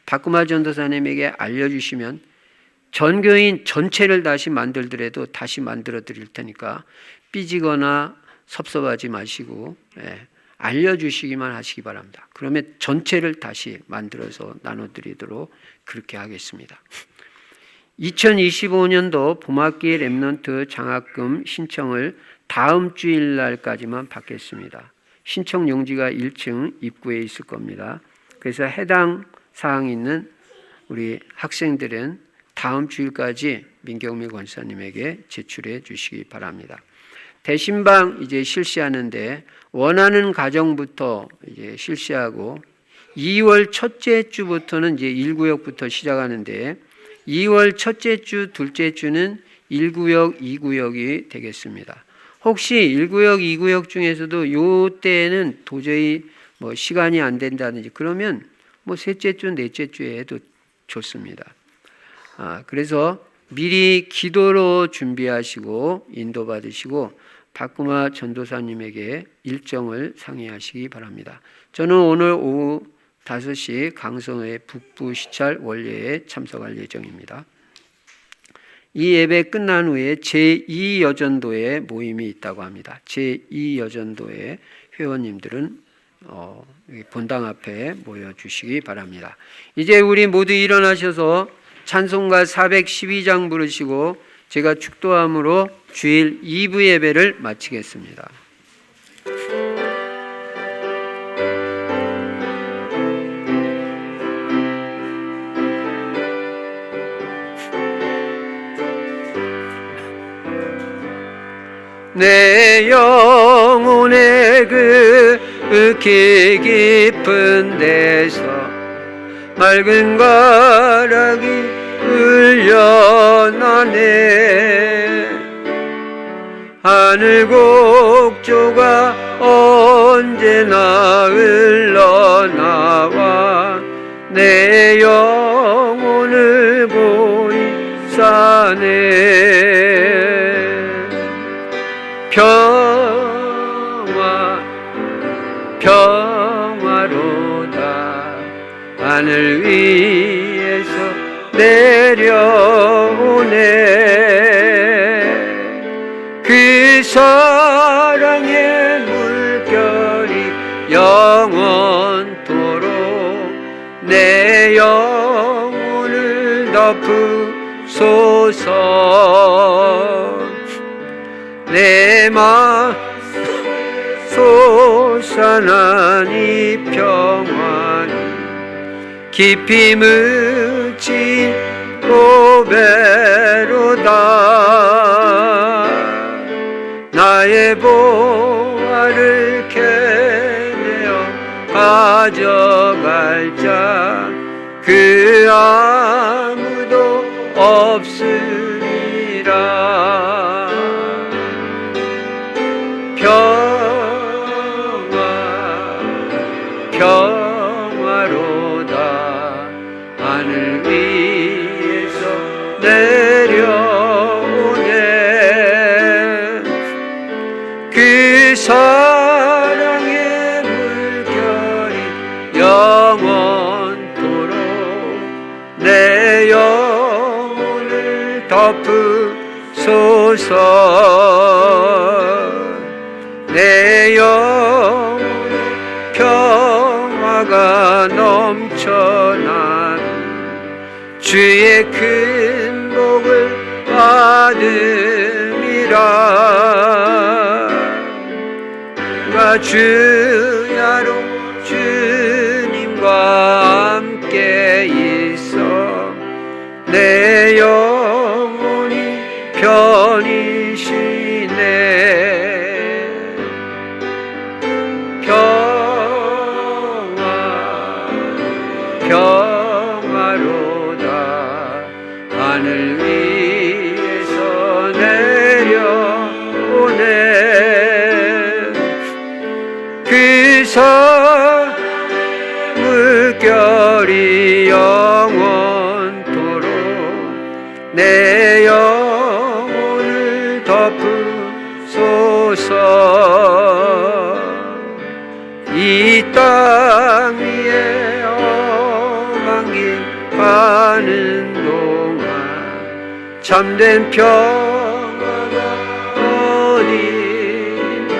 박구마 전도사님에게 알려주시면 전교인 전체를 다시 만들더라도 다시 만들어 드릴 테니까 삐지거나 섭섭하지 마시고 알려주시기만 하시기 바랍니다. 그러면 전체를 다시 만들어서 나눠드리도록 그렇게 하겠습니다. 2025년도 봄학기 랩넌트 장학금 신청을 다음 주일날까지만 받겠습니다. 신청 용지가 1층 입구에 있을 겁니다. 그래서 해당 사항 있는 우리 학생들은 다음 주일까지 민경미 권사님에게 제출해 주시기 바랍니다. 대신방 이제 실시하는데 원하는 가정부터 이제 실시하고 2월 첫째 주부터는 이제 1구역부터 시작하는데 2월 첫째 주, 둘째 주는 1구역, 2구역이 되겠습니다. 혹시 1구역, 2구역 중에서도 요 때는 도저히 뭐 시간이 안 된다든지 그러면 뭐 셋째 주, 넷째 주에 해도 좋습니다. 그래서 미리 기도로 준비하시고 인도받으시고 박구마 전도사님에게 일정을 상의하시기 바랍니다. 저는 오늘 오후 5시 강성의 북부 시찰 원례에 참석할 예정입니다. 이 예배 끝난 후에 제2여전도에 모임이 있다고 합니다. 제2여전도의 회원님들은 본당 앞에 모여주시기 바랍니다. 이제 우리 모두 일어나셔서 찬송가 412장 부르시고 제가 축도함으로 주일 2부 예배를 마치겠습니다. 내 영혼의 그 깊은 데서 맑은 가락이 흘려나네. 하늘 곡조가 언제나 흘러나와 내 영혼을 고이 싸네. 평화로다. 하늘 위에서 내려오네. 그 사랑의 물결이 영원토록 내 영혼을 덮으소서. 내 마음 솟아난 이 평안이 깊이 묻힌 고배로다. 나의 보화를 캐내어 가져갈 자 그 아무도 없으리라. 평화로다. 하늘 위에서 내려오네. 그 사랑의 물결이 영원토록 내 영혼을 덮으소서. 내 영혼에 평화가 넘쳐나니 주의 큰 복을 받음이라. 주야로 주님과 함께 있어 내 영혼이 편히 쉬네. 평화로다. 하늘 위에서 내려오네. 그 물결이 영원토록 내 영혼을 덮으소서. 이 땅 위에 험한 길 가는 동안 참된 평화가 어디 있나.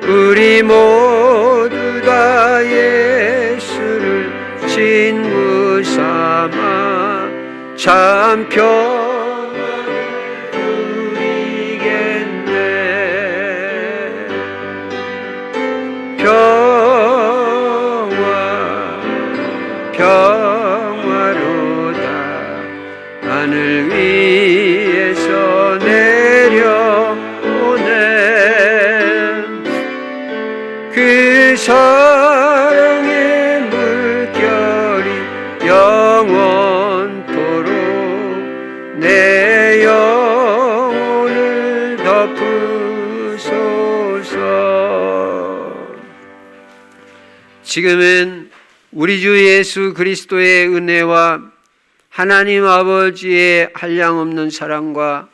우리 모두 다 예수를 친구 삼아 참 평안을 누리겠네. 평화로다. 하늘 위에서 내려오네. 그 사랑의 물결이 영원토록 내 영혼을 덮으소서. 지금은 우리 주 예수 그리스도의 은혜와 하나님 아버지의 한량없는 사랑과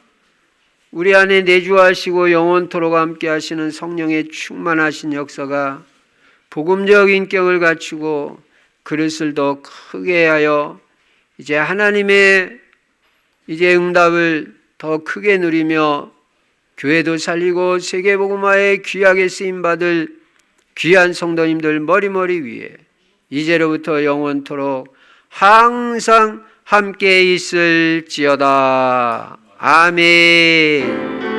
우리 안에 내주하시고 영원토록 함께 하시는 성령의 충만하신 역사가 복음적 인격을 갖추고 그릇을 더 크게 하여 이제 하나님의 이제 응답을 더 크게 누리며 교회도 살리고 세계복음화에 귀하게 쓰임받을 귀한 성도님들 머리머리 위에 이제로부터 영원토록 항상 함께 있을지어다. 아멘.